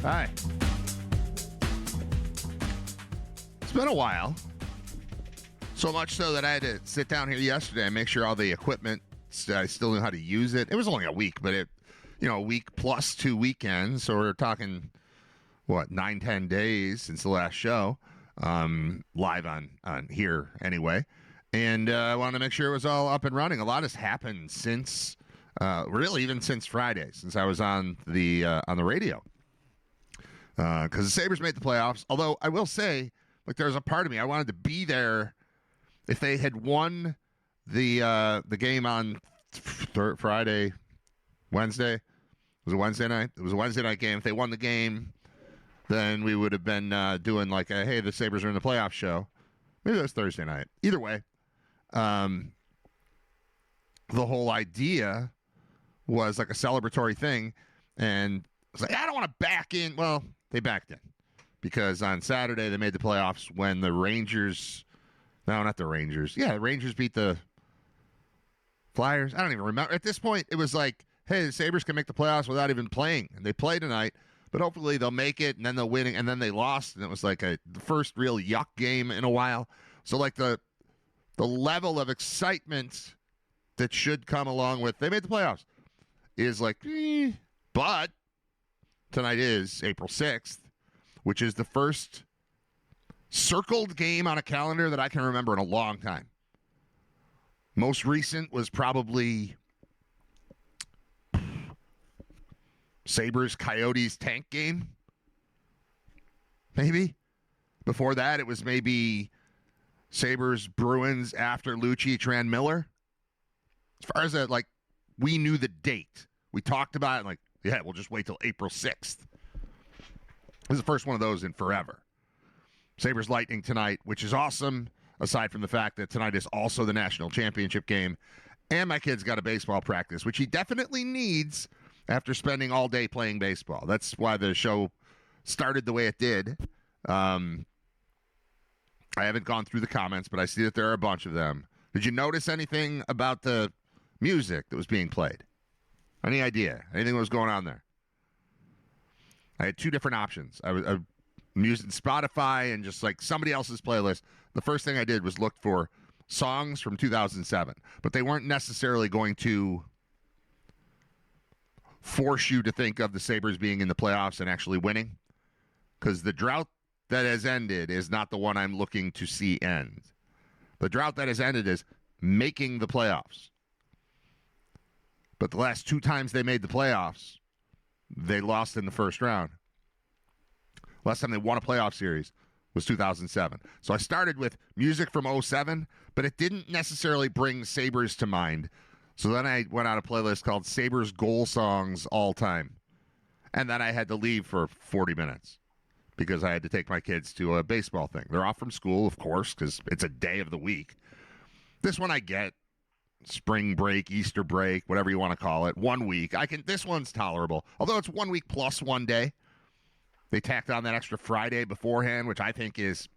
Hi. It's been a while. So much so that I had to sit down here yesterday and make sure all the equipment, I still knew how to use it. It was only a week, but a week plus 2 weekends. So we're talking, 9-10 days since the last show, live on here anyway. And I wanted to make sure it was all up and running. A lot has happened since, really even since Friday, since I was on the radio. Because the Sabres made the playoffs. Although I will say, there's a part of me, I wanted to be there if they had won the game on Friday, Wednesday. It was a Wednesday night. It was a Wednesday night game. If they won the game, then we would have been doing hey, the Sabres are in the playoff show. Maybe it was Thursday night. Either way, the whole idea was like a celebratory thing. And I was like, I don't want to back in. Well, they backed in. Because on Saturday, they made the playoffs when the Rangers... No, not the Rangers. Yeah, the Rangers beat the Flyers. I don't even remember. At this point, it was like, hey, the Sabres can make the playoffs without even playing. And they play tonight, but hopefully they'll make it, and then they'll win. And then they lost, and it was like the first real yuck game in a while. So the level of excitement that should come along with they made the playoffs is but tonight is April 6th. Which is the first circled game on a calendar that I can remember in a long time. Most recent was probably Sabres Coyotes tank game. Maybe. Before that, it was maybe Sabres Bruins after Lucic ran Miller. As far as that, we knew the date. We talked about it, we'll just wait till April 6th. This is the first one of those in forever. Sabres Lightning tonight, which is awesome, aside from the fact that tonight is also the national championship game. And my kid's got a baseball practice, which he definitely needs after spending all day playing baseball. That's why the show started the way it did. I haven't gone through the comments, but I see that there are a bunch of them. Did you notice anything about the music that was being played? Any idea? Anything that was going on there? I had two different options. I was using Spotify and just somebody else's playlist. The first thing I did was look for songs from 2007, but they weren't necessarily going to force you to think of the Sabres being in the playoffs and actually winning, because the drought that has ended is not the one I'm looking to see end. The drought that has ended is making the playoffs. But the last two times they made the playoffs, they lost in the first round. Last time they won a playoff series was 2007. So I started with music from 2007, but it didn't necessarily bring Sabres to mind. So then I went on a playlist called Sabres Goal Songs All Time. And then I had to leave for 40 minutes because I had to take my kids to a baseball thing. They're off from school, of course, because it's a day of the week. This one I get. Spring break, Easter break, whatever you want to call it. 1 week. This one's tolerable. Although it's 1 week plus 1 day. They tacked on that extra Friday beforehand, which I think is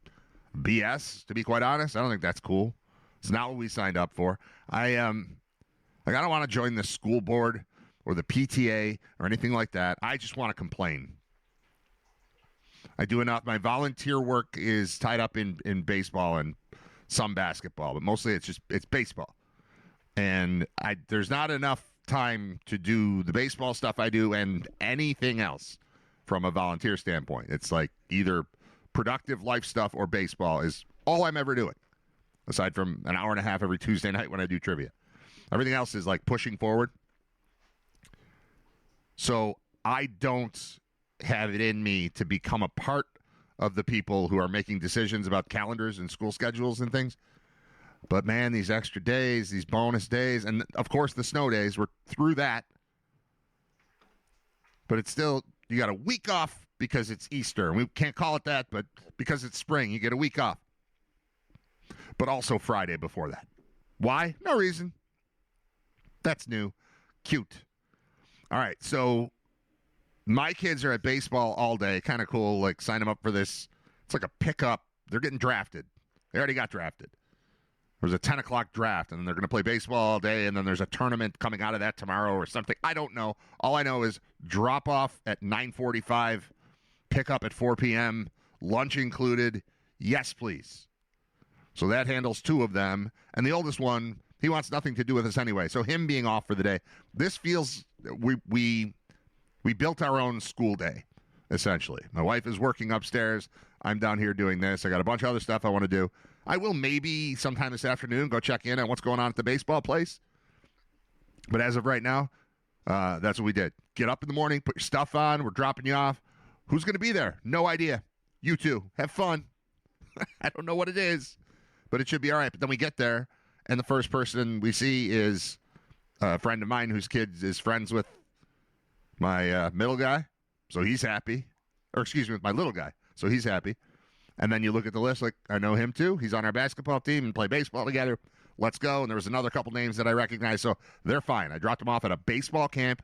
BS, to be quite honest. I don't think that's cool. It's not what we signed up for. I don't want to join the school board or the PTA or anything like that. I just want to complain. I do enough. My volunteer work is tied up in baseball and some basketball, but mostly it's baseball. And there's not enough time to do the baseball stuff I do and anything else from a volunteer standpoint. It's either productive life stuff or baseball is all I'm ever doing, aside from an hour and a half every Tuesday night when I do trivia. Everything else is pushing forward. So I don't have it in me to become a part of the people who are making decisions about calendars and school schedules and things. But, man, these extra days, these bonus days, and, of course, the snow days, we're through that. But it's still, you got a week off because it's Easter. And we can't call it that, but because it's spring, you get a week off. But also Friday before that. Why? No reason. That's new. Cute. All right, so my kids are at baseball all day. Kind of cool, sign them up for this. It's like a pickup. They're getting drafted. They already got drafted. There's a 10 o'clock draft, and then they're going to play baseball all day, and then there's a tournament coming out of that tomorrow or something. I don't know. All I know is drop off at 9:45 pick up at 4 p.m., lunch included. Yes, please. So that handles 2 of them. And the oldest one, he wants nothing to do with us anyway. So him being off for the day, this feels we built our own school day, essentially. My wife is working upstairs. I'm down here doing this. I got a bunch of other stuff I want to do. I will maybe sometime this afternoon go check in on what's going on at the baseball place. But as of right now, that's what we did. Get up in the morning, put your stuff on. We're dropping you off. Who's going to be there? No idea. You two. Have fun. I don't know what it is, but it should be all right. But then we get there, and the first person we see is a friend of mine whose kid is friends with my middle guy. So he's happy. Or excuse me, with my little guy. So he's happy. And then you look at the list, like, I know him too. He's on our basketball team and play baseball together. Let's go. And there was another couple names that I recognize. So they're fine. I dropped them off at a baseball camp,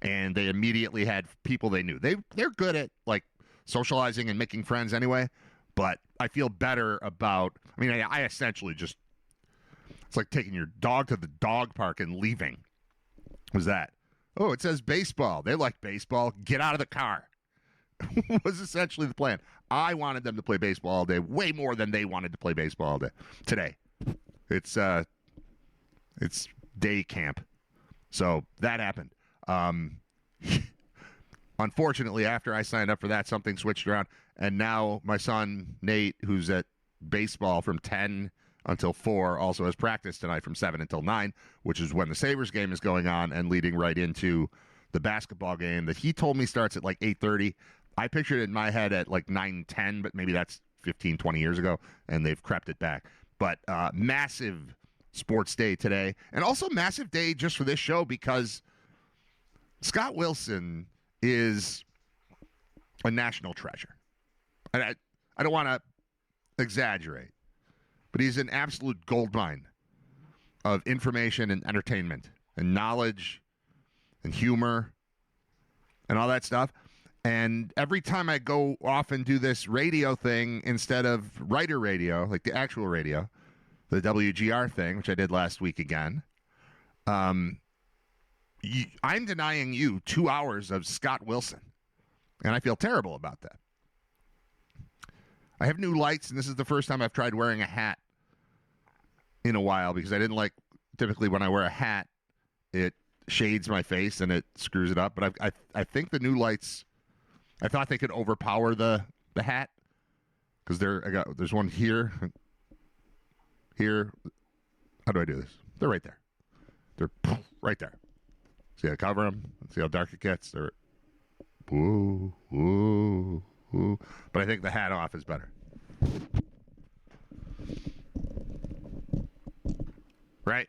and they immediately had people they knew. They're good at, like, socializing and making friends anyway. But I feel better about, I mean, I essentially just, it's like taking your dog to the dog park and leaving. Was that? Oh, it says baseball. They like baseball. Get out of the car. Was essentially the plan. I wanted them to play baseball all day, way more than they wanted to play baseball all day. Today, it's day camp, so that happened. Unfortunately, after I signed up for that, something switched around, and now my son Nate, who's at baseball from 10 until 4, also has practice tonight from 7 until 9, which is when the Sabres game is going on and leading right into the basketball game that he told me starts at like 8:30. I pictured it in my head at like 9:10, but maybe that's 15, 20 years ago, and they've crept it back. But massive sports day today, and also massive day just for this show because Scott Wilson is a national treasure. I don't want to exaggerate, but he's an absolute goldmine of information and entertainment and knowledge and humor and all that stuff. And every time I go off and do this radio thing instead of writer radio, like the actual radio, the WGR thing, which I did last week again, I'm denying you 2 hours of Scott Wilson. And I feel terrible about that. I have new lights, and this is the first time I've tried wearing a hat in a while because I didn't like, typically when I wear a hat, it shades my face and it screws it up. But I think the new lights, I thought they could overpower the hat because there's one here. Here. How do I do this? They're right there. They're right there. See how I cover them? See how dark it gets? They're woo, woo, woo. But I think the hat off is better. Right?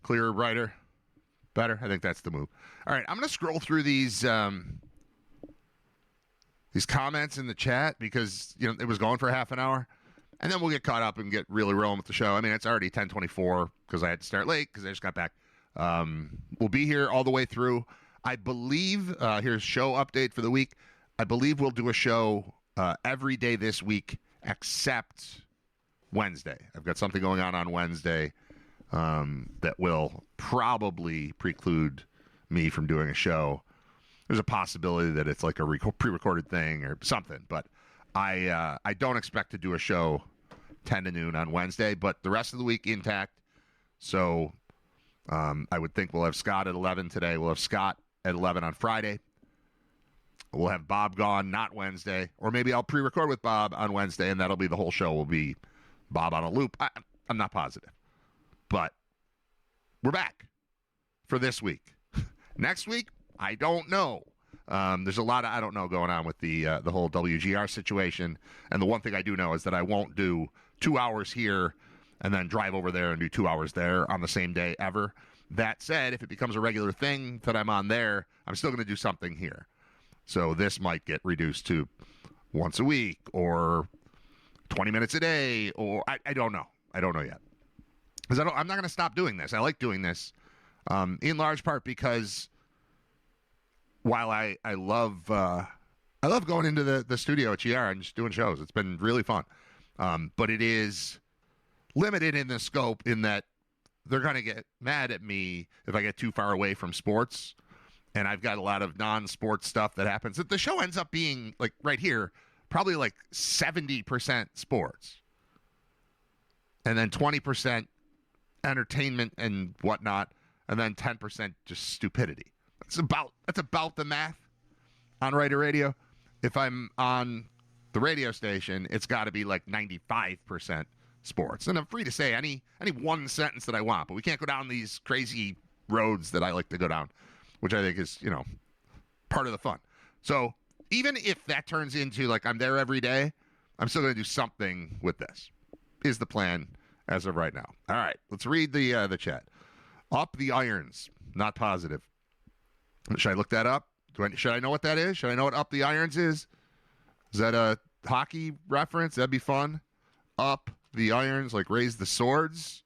Clearer, brighter, better. I think that's the move. All right, I'm going to scroll through these comments in the chat because it was going for half an hour, and then we'll get caught up and get really rolling with the show. I mean, it's already 10:24 because I had to start late because I just got back. We'll be here all the way through. I believe here's show update for the week. I believe we'll do a show every day this week except Wednesday. I've got something going on Wednesday that will probably preclude me from doing a show. There's a possibility that it's like a pre-recorded thing or something, but I don't expect to do a show 10 to noon on Wednesday, but the rest of the week intact. So I would think we'll have Scott at 11 today. We'll have Scott at 11 on Friday. We'll have Bob gone, not Wednesday. Or maybe I'll pre-record with Bob on Wednesday, and that'll be the whole show will be Bob on a loop. I'm not positive. But we're back for this week. Next week, I don't know. There's a lot of I don't know going on with the whole WGR situation. And the one thing I do know is that I won't do 2 hours here and then drive over there and do 2 hours there on the same day ever. That said, if it becomes a regular thing that I'm on there, I'm still going to do something here. So this might get reduced to once a week or 20 minutes a day, or I don't know. I don't know yet. Because I'm not going to stop doing this. I like doing this in large part because while I love going into the studio at GR and just doing shows. It's been really fun. But it is limited in the scope in that they're going to get mad at me if I get too far away from sports and I've got a lot of non-sports stuff that happens. The show ends up being, like, right here, probably like 70% sports. And then 20% entertainment and whatnot, and then 10% just stupidity. That's about the math on Writer Radio. If I'm on the radio station, it's got to be like 95% sports. And I'm free to say any one sentence that I want, but we can't go down these crazy roads that I like to go down, which I think is, part of the fun. So even if that turns into like I'm there every day, I'm still going to do something with this, is the plan as of right now. All right, let's read the chat. Up the irons, not positive. Should I look that up? Should I know what that is? Should I know what Up the Irons is? Is that a hockey reference? That'd be fun. Up the Irons, like raise the swords.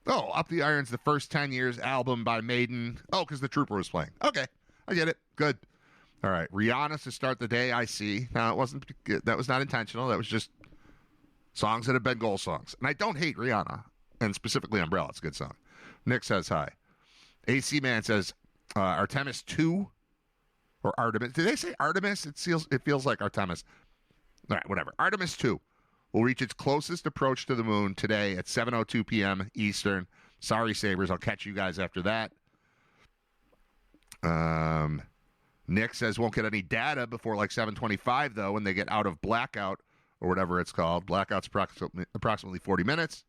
Oh, Up the Irons, the first 10 years album by Maiden. Oh, because the Trooper was playing. Okay, I get it. Good. All right, Rihanna to start the day, I see. Now, that was not intentional. That was just songs that have been goal songs. And I don't hate Rihanna, and specifically Umbrella. It's a good song. Nick says hi. AC Man says, Artemis 2 or Artemis. Did they say Artemis? It feels like Artemis. All right, whatever. Artemis 2 will reach its closest approach to the moon today at 7:02 p.m. Eastern. Sorry, Sabres. I'll catch you guys after that. Nick says won't get any data before like 7:25, though, when they get out of blackout or whatever it's called. Blackout's approximately 40 minutes.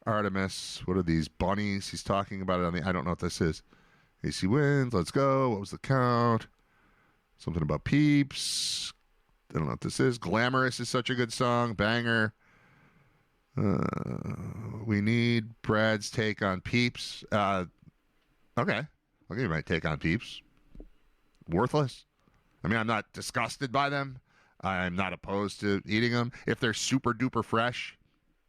Artemis, what are these bunnies? He's talking about it I don't know what this is. AC wins, let's go. What was the count? Something about Peeps. I don't know what this is. Glamorous is such a good song. Banger. We need Brad's take on Peeps. Okay. I'll give you my take on Peeps. Worthless. I mean, I'm not disgusted by them. I'm not opposed to eating them. If they're super duper fresh,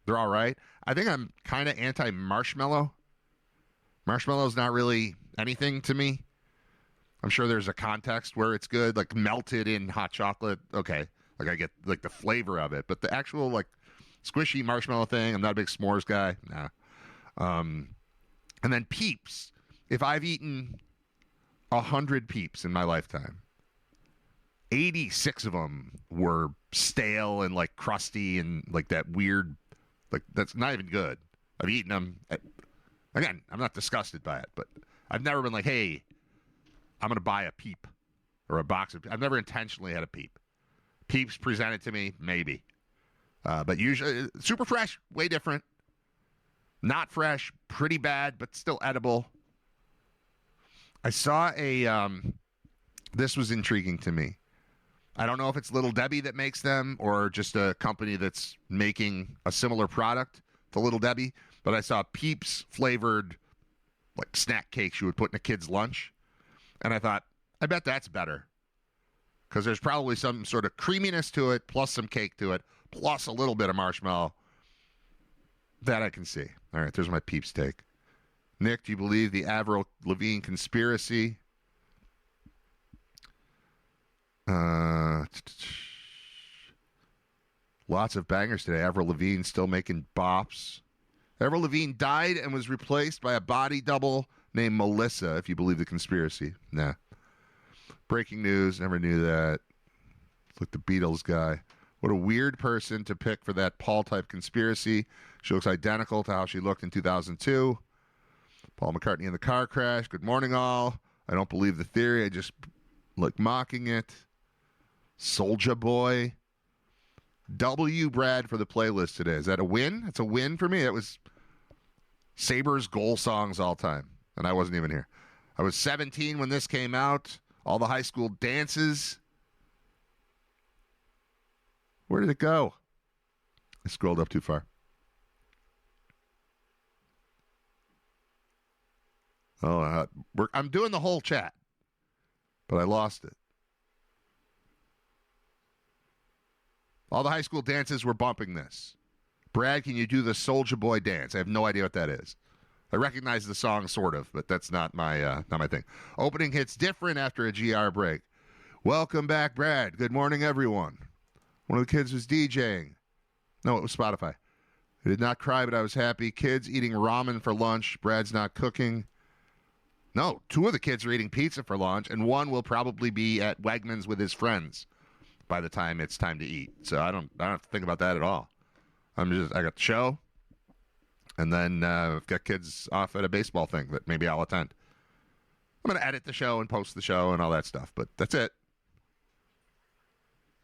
they're all right. I think I'm kind of anti-marshmallow. Marshmallow's not really anything to me. I'm sure there's a context where it's good, like melted in hot chocolate. Okay, like I get like the flavor of it, but the actual like squishy marshmallow thing, I'm not a big s'mores guy. Nah. And then Peeps. If I've eaten 100 Peeps in my lifetime, 86 of them were stale and like crusty and like that weird, like that's not even good. I've eaten them. Again, I'm not disgusted by it, but I've never been like, hey, I'm going to buy a Peep or a box of. I've never intentionally had a Peep. Peeps presented to me, maybe. But usually, super fresh, way different. Not fresh, pretty bad, but still edible. I saw this was intriguing to me. I don't know if it's Little Debbie that makes them or just a company that's making a similar product to Little Debbie, but I saw Peeps flavored like snack cakes you would put in a kid's lunch. And I thought, I bet that's better. Because there's probably some sort of creaminess to it, plus some cake to it, plus a little bit of marshmallow. That I can see. All right, there's my Peeps take. Nick, do you believe the Avril Lavigne conspiracy? Lots of bangers today. Avril Lavigne still making bops. Avril Lavigne died and was replaced by a body double named Melissa, if you believe the conspiracy. Nah. Breaking news. Never knew that. Look, the Beatles guy. What a weird person to pick for that Paul-type conspiracy. She looks identical to how she looked in 2002. Paul McCartney in the car crash. Good morning, all. I don't believe the theory. I just like mocking it. Soulja Boy. W. Brad for the playlist today. Is that a win? That's a win for me. That was Sabres goal songs all time. And I wasn't even here. I was 17 when this came out. All the high school dances. Where did it go? I scrolled up too far. Oh, I'm doing the whole chat, but I lost it. All the high school dances were bumping this. Brad, can you do the Soulja Boy dance? I have no idea what that is. I recognize the song sort of, but that's not my thing. Opening hits different after a GR break. Welcome back, Brad. Good morning, everyone. One of the kids was DJing. No, it was Spotify. I did not cry, but I was happy. Kids eating ramen for lunch. Brad's not cooking. No, 2 of the kids are eating pizza for lunch, and 1 will probably be at Wegmans with his friends by the time it's time to eat. So I don't have to think about that at all. I got the show, and then I've got kids off at a baseball thing that maybe I'll attend. I'm going to edit the show and post the show and all that stuff, but that's it.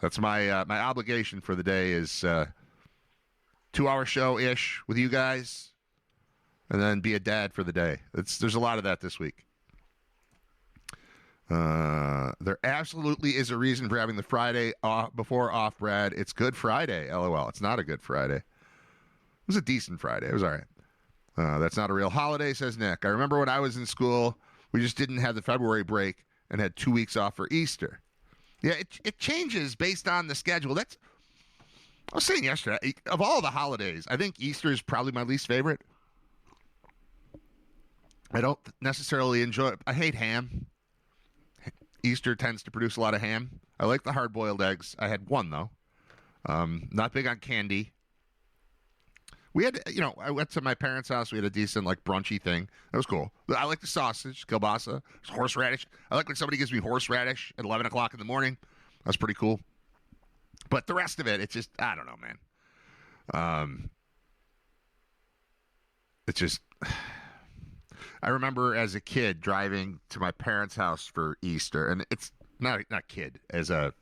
That's my my obligation for the day is 2-hour show-ish with you guys, and then be a dad for the day. There's a lot of that this week. There absolutely is a reason for having the Friday before off, Brad. It's Good Friday, LOL. It's not a Good Friday. It was a decent Friday. It was all right. That's not a real holiday, says Nick. I remember when I was in school, we just didn't have the February break and had 2 weeks off for Easter. Yeah, it changes based on the schedule. I was saying yesterday, of all the holidays, I think Easter is probably my least favorite. I don't necessarily enjoy it. I hate ham. Easter tends to produce a lot of ham. I like the hard-boiled eggs. I had 1, though. Not big on candy. We had, I went to my parents' house. We had a decent, brunchy thing. That was cool. I like the sausage, kielbasa, horseradish. I like when somebody gives me horseradish at 11 o'clock in the morning. That's pretty cool. But the rest of it, it's just, I don't know, man. It's just, I remember as a kid driving to my parents' house for Easter, and it's not kid, as a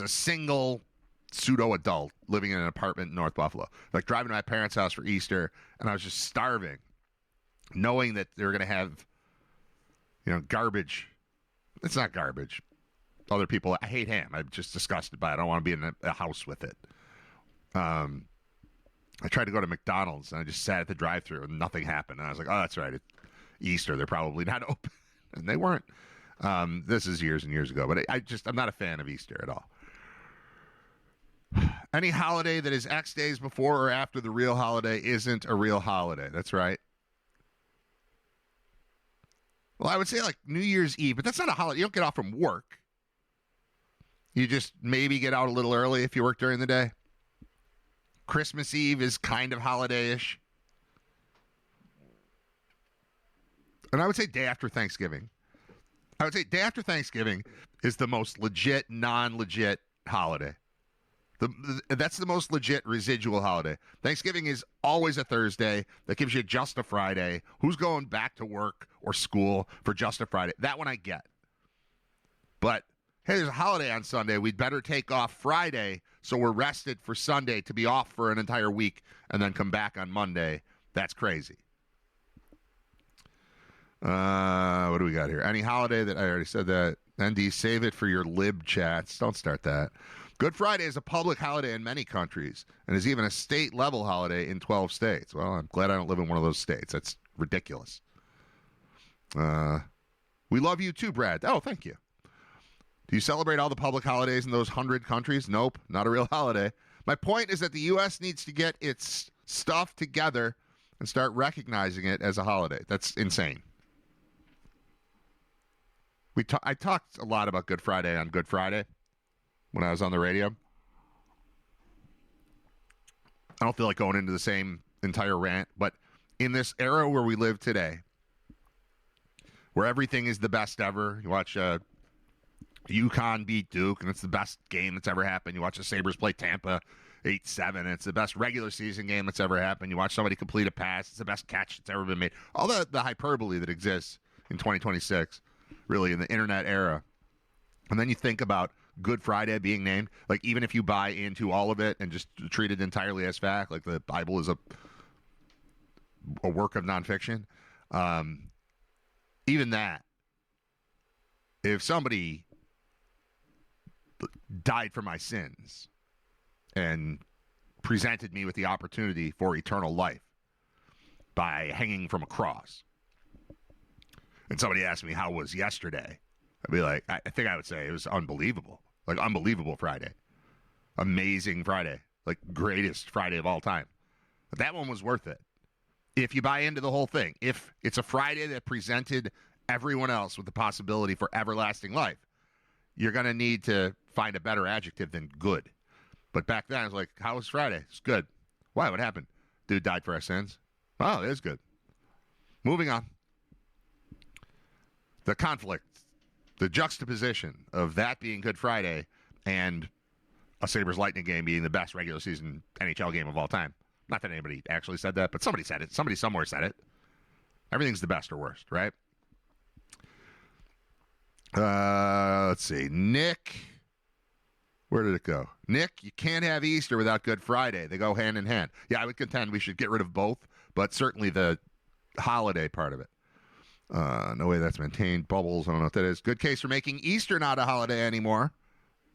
single pseudo-adult living in an apartment in North Buffalo. Driving to my parents' house for Easter, and I was just starving, knowing that they were going to have, garbage. It's not garbage. Other people, I hate ham. I'm just disgusted by it. I don't want to be in a house with it. I tried to go to McDonald's, and I just sat at the drive-thru, and nothing happened. And I was like, oh, that's right. It's Easter. They're probably not open. And they weren't. This is years and years ago. But I'm not a fan of Easter at all. Any holiday that is X days before or after the real holiday isn't a real holiday. That's right. Well, I would say New Year's Eve, but that's not a holiday. You don't get off from work. You just maybe get out a little early if you work during the day. Christmas Eve is kind of holiday-ish. And I would say day after Thanksgiving. I would say day after Thanksgiving is the most legit, non-legit holiday. That's the most legit residual holiday. Thanksgiving is always a Thursday. That gives you just a Friday. Who's going back to work or school for just a Friday? That one I get. But, hey, there's a holiday on Sunday. We'd better take off Friday so we're rested for Sunday to be off for an entire week and then come back on Monday. That's crazy. What do we got here? Any holiday that I already said that. ND, save it for your lib chats. Don't start that. Good Friday is a public holiday in many countries and is even a state-level holiday in 12 states. Well, I'm glad I don't live in one of those states. That's ridiculous. We love you too, Brad. Oh, thank you. Do you celebrate all the public holidays in those 100 countries? Nope, not a real holiday. My point is that the U.S. needs to get its stuff together and start recognizing it as a holiday. That's insane. I talked a lot about Good Friday on Good Friday when I was on the radio. I don't feel like going into the same entire rant, but in this era where we live today, where everything is the best ever, you watch UConn beat Duke, and it's the best game that's ever happened. You watch the Sabres play Tampa 8-7, and it's the best regular season game that's ever happened. You watch somebody complete a pass, it's the best catch that's ever been made. All the hyperbole that exists in 2026, really, in the internet era. And then you think about Good Friday being named, even if you buy into all of it and just treat it entirely as fact, like the Bible is a work of nonfiction, even that, if somebody died for my sins and presented me with the opportunity for eternal life by hanging from a cross, and somebody asked me how was yesterday, I'd be like, I think I would say it was unbelievable. Unbelievable Friday. Amazing Friday. Greatest Friday of all time. But that one was worth it. If you buy into the whole thing. If it's a Friday that presented everyone else with the possibility for everlasting life, you're going to need to find a better adjective than good. But back then, I was like, how was Friday? It's good. Why? What happened? Dude died for our sins. Oh, it is good. Moving on. The conflict, the juxtaposition of that being Good Friday and a Sabres Lightning game being the best regular season NHL game of all time. Not that anybody actually said that, but somebody said it. Somebody somewhere said it. Everything's the best or worst, right? Let's see. Nick, where did it go? Nick, you can't have Easter without Good Friday. They go hand in hand. Yeah, I would contend we should get rid of both, but certainly the holiday part of it. No way that's maintained. Bubbles, I don't know what that is. Good case for making Easter not a holiday anymore.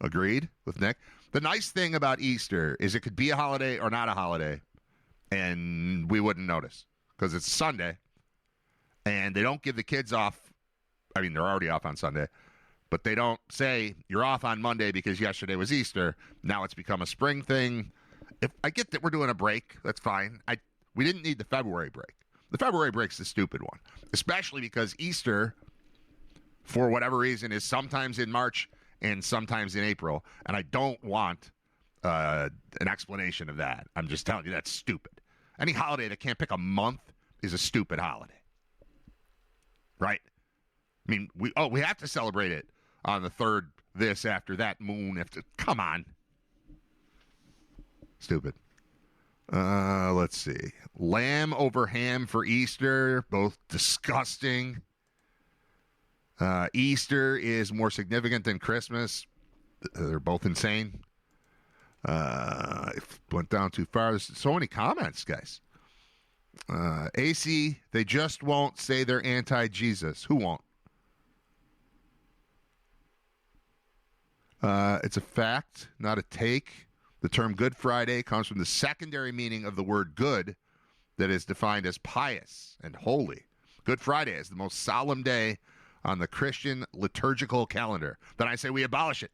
Agreed with Nick. The nice thing about Easter is it could be a holiday or not a holiday, and we wouldn't notice because it's Sunday, and they don't give the kids off. I mean, they're already off on Sunday, but they don't say you're off on Monday because yesterday was Easter. Now it's become a spring thing. If I get that we're doing a break, that's fine. We didn't need the February break. The February break's the stupid one, especially because Easter, for whatever reason, is sometimes in March and sometimes in April, and I don't want an explanation of that. I'm just telling you that's stupid. Any holiday that can't pick a month is a stupid holiday, right? I mean, we have to celebrate it on the third this after that moon. Come on. Stupid. Let's see. Lamb over ham for Easter, both disgusting. Easter is more significant than Christmas. They're both insane. It went down too far. There's so many comments, guys. AC, they just won't say they're anti-Jesus. Who won't? It's a fact, not a take. The term Good Friday comes from the secondary meaning of the word good that is defined as pious and holy. Good Friday is the most solemn day on the Christian liturgical calendar. Then I say we abolish it.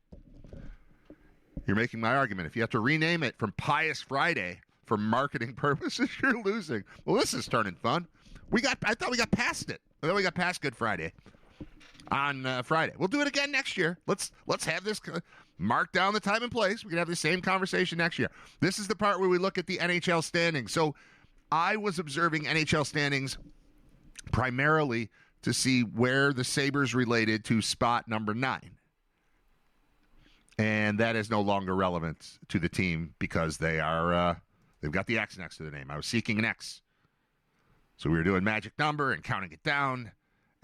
You're making my argument. If you have to rename it from Pious Friday for marketing purposes, you're losing. Well, this is turning fun. I thought we got past it. I thought we got past Good Friday on Friday. We'll do it again next year. Let's have this mark down the time and place. We can have the same conversation next year. This is the part where we look at the NHL standings. So I was observing NHL standings primarily to see where the Sabres related to spot number 9. And that is no longer relevant to the team because they've got the X next to the name. I was seeking an X. So we were doing magic number and counting it down,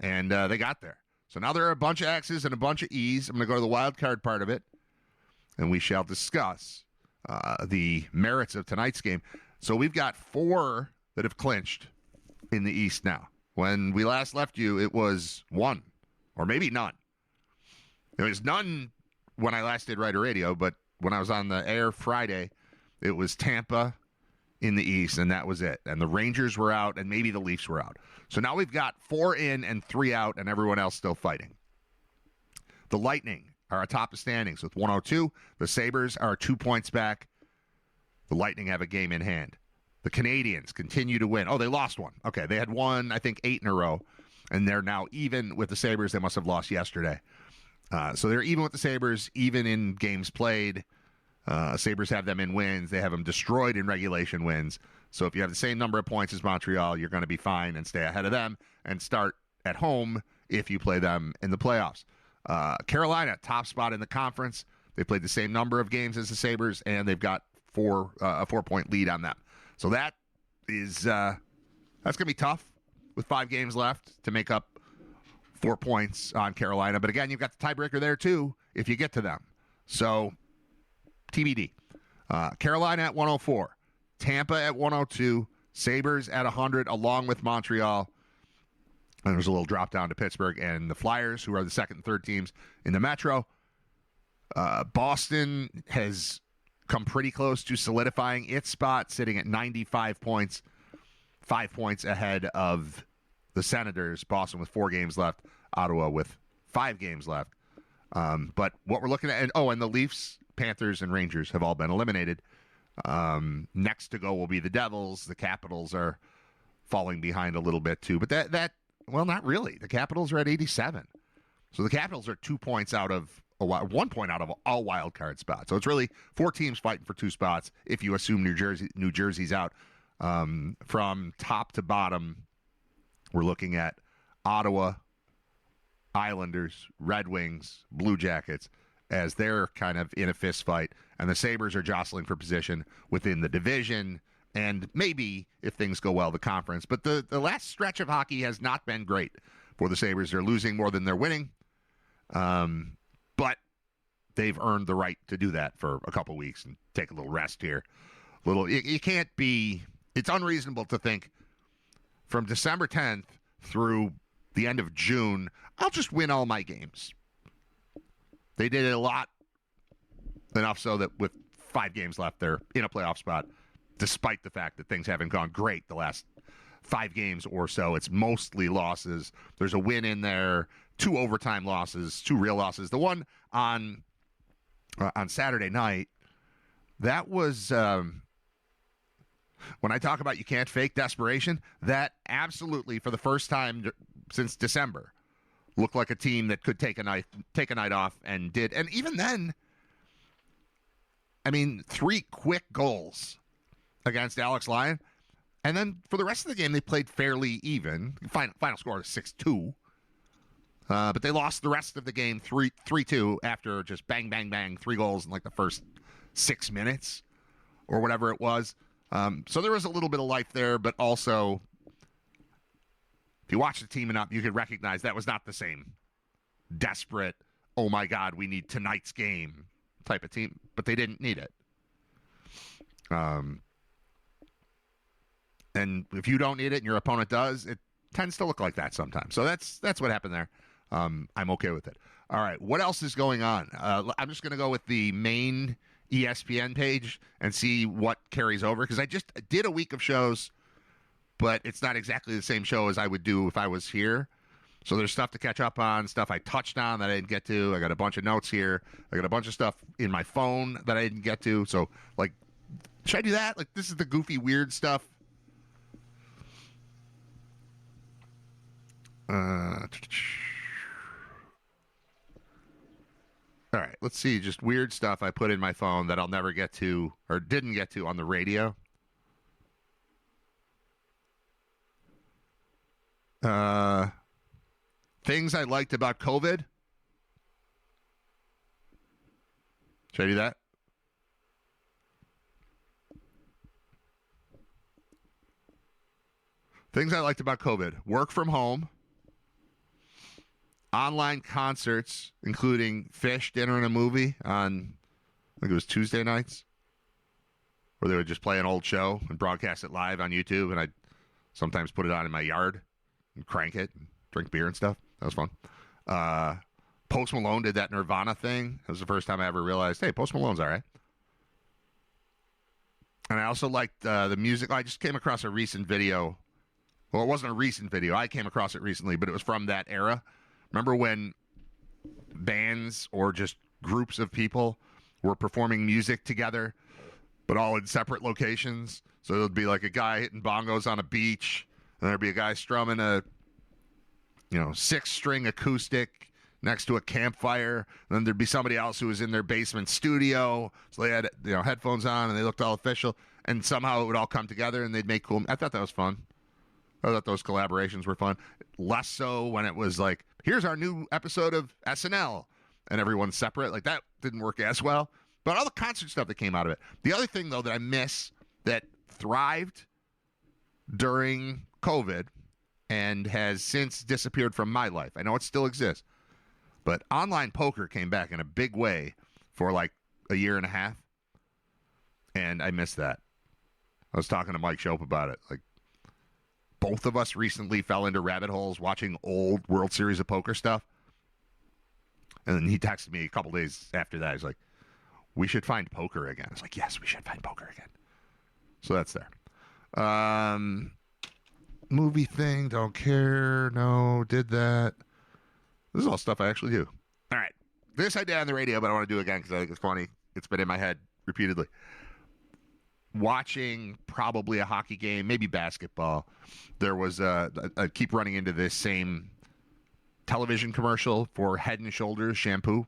and they got there. So now there are a bunch of X's and a bunch of E's. I'm going to go to the wild card part of it, and we shall discuss the merits of tonight's game. So we've got 4 that have clinched in the East now. When we last left you, it was 1, or maybe none. There was none when I last did Writer Radio, but when I was on the air Friday, it was Tampa in the East, and that was it. And the Rangers were out, and maybe the Leafs were out. So now we've got 4 in and 3 out, and everyone else still fighting. The Lightning are atop the standings with 102. The Sabres are 2 points back. The Lightning have a game in hand. The Canadiens continue to win. Oh, they lost one. Okay, they had won, I think, 8 in a row, and they're now even with the Sabres. They must have lost yesterday. So they're even with the Sabres, even in games played. Sabres have them in wins. They have them destroyed in regulation wins. So if you have the same number of points as Montreal, you're going to be fine and stay ahead of them and start at home if you play them in the playoffs. Carolina, top spot in the conference. They played the same number of games as the Sabres, and they've got a 4-point lead on them. So that is that's going to be tough with 5 games left to make up 4 points on Carolina. But again, you've got the tiebreaker there too if you get to them. So TBD. Carolina at 104. Tampa at 102. Sabres at 100 along with Montreal. And there's a little drop down to Pittsburgh and the Flyers, who are the second and third teams in the Metro. Boston has come pretty close to solidifying its spot, sitting at 95 points, 5 points ahead of the Senators. Boston with 4 games left, Ottawa with 5 games left. But what we're looking at, and the Leafs, Panthers, and Rangers have all been eliminated. Next to go will be the Devils. The Capitals are falling behind a little bit too, but that well, not really. The Capitals are at 87, so the Capitals are 2 points out of 1 point out of all wild card spots. So it's really 4 teams fighting for 2 spots if you assume New Jersey's out. From top to bottom, We're looking at Ottawa, Islanders, Red Wings, Blue Jackets as they're kind of in a fist fight, and the Sabres are jostling for position within the division and maybe, if things go well, the conference. But the last stretch of hockey has not been great for the Sabres. They're losing more than they're winning, but they've earned the right to do that for a couple weeks and take a little rest here. You can't be. It's unreasonable to think from December 10th through the end of June, I'll just win all my games. They did it a lot, enough so that with 5 games left, they're in a playoff spot, despite the fact that things haven't gone great the last 5 games or so. It's mostly losses. There's a win in there, 2 overtime losses, 2 real losses. The one on Saturday night, that was when I talk about you can't fake desperation, that absolutely, for the first time since December, looked like a team that could take a night off and did. And even then, I mean, 3 quick goals against Alex Lyon. And then for the rest of the game, they played fairly even. Final score is 6-2. But they lost the rest of the game 3-2 after just bang, bang, bang, 3 goals in like the first 6 minutes or whatever it was. So there was a little bit of life there, but also, if you watch the team enough, you could recognize that was not the same desperate, oh my God, we need tonight's game type of team, but they didn't need it. And if you don't need it and your opponent does, it tends to look like that sometimes. So that's what happened there. I'm okay with it. All right, what else is going on? I'm just going to go with the main ESPN page and see what carries over, because I just did a week of shows, but it's not exactly the same show as I would do if I was here. So there's stuff to catch up on, stuff I touched on that I didn't get to. I got a bunch of notes here. I got a bunch of stuff in my phone that I didn't get to. So, like, should I do that? Like, this is the goofy, weird stuff. All right, let's see. Just weird stuff I put in my phone that I'll never get to or didn't get to on the radio. Things I liked about COVID. Should I do that? Things I liked about COVID. Work from home. Online concerts, including Fish, Dinner, and a Movie on, I think it was Tuesday nights, where they would just play an old show and broadcast it live on YouTube, and I'd sometimes put it on in my yard and crank it and drink beer and stuff. That was fun. Post Malone did that Nirvana thing. That was the first time I ever realized, hey, Post Malone's all right. And I also liked the music. I just came across a recent video. Well, it wasn't a recent video. I came across it recently, but it was from that era. Remember when bands or just groups of people were performing music together, but all in separate locations? So there'd be like a guy hitting bongos on a beach, and there'd be a guy strumming a, 6-string acoustic next to a campfire. And then there'd be somebody else who was in their basement studio. So they had, headphones on, and they looked all official. And somehow it would all come together, and they'd make cool. I thought that was fun. I thought those collaborations were fun. Less so when it was like, here's our new episode of SNL, and everyone's separate. Like, that didn't work as well. But all the concert stuff that came out of it. The other thing, though, that I miss that thrived during COVID and has since disappeared from my life. I know it still exists. But online poker came back in a big way for like a year and a half. And I missed that. I was talking to Mike Shope about it. Like, both of us recently fell into rabbit holes watching old World Series of Poker stuff. And then he texted me a couple days after that. He's like, we should find poker again. I was like, yes, we should find poker again. So that's there. Movie thing, don't care. No, did that. This is all stuff I actually do. All right. This I did on the radio, but I want to do it again because I think it's funny. It's been in my head repeatedly. Watching probably a hockey game, maybe basketball. There was I keep running into this same television commercial for Head and Shoulders shampoo.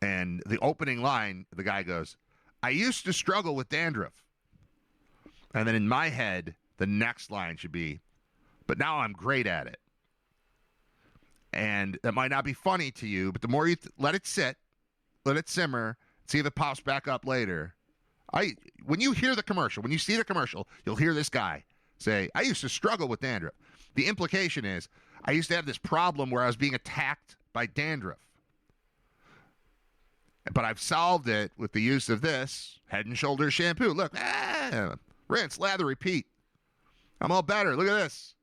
And the opening line, the guy goes, I used to struggle with dandruff. And then in my head, the next line should be, but now I'm great at it. And that might not be funny to you, but the more you let it sit, let it simmer, see if it pops back up later. When you hear the commercial, when you see the commercial, you'll hear this guy say, I used to struggle with dandruff. The implication is, I used to have this problem where I was being attacked by dandruff. But I've solved it with the use of this Head and Shoulders shampoo. Look, rinse, lather, repeat. I'm all better. Look at this.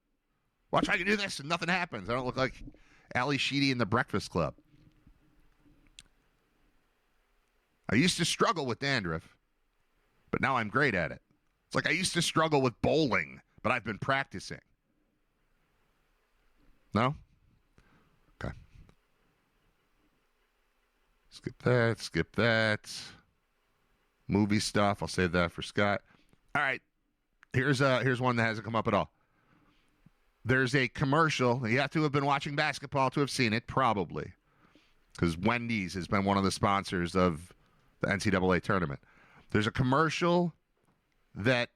Watch I can do this and nothing happens. I don't look like Ali Sheedy in The Breakfast Club. I used to struggle with dandruff, but now I'm great at it. It's like I used to struggle with bowling, but I've been practicing. No? Okay. Skip that. Movie stuff, I'll save that for Scott. All right. Here's one that hasn't come up at all. There's a commercial. You have to have been watching basketball to have seen it, probably, because Wendy's has been one of the sponsors of the NCAA tournament. There's a commercial that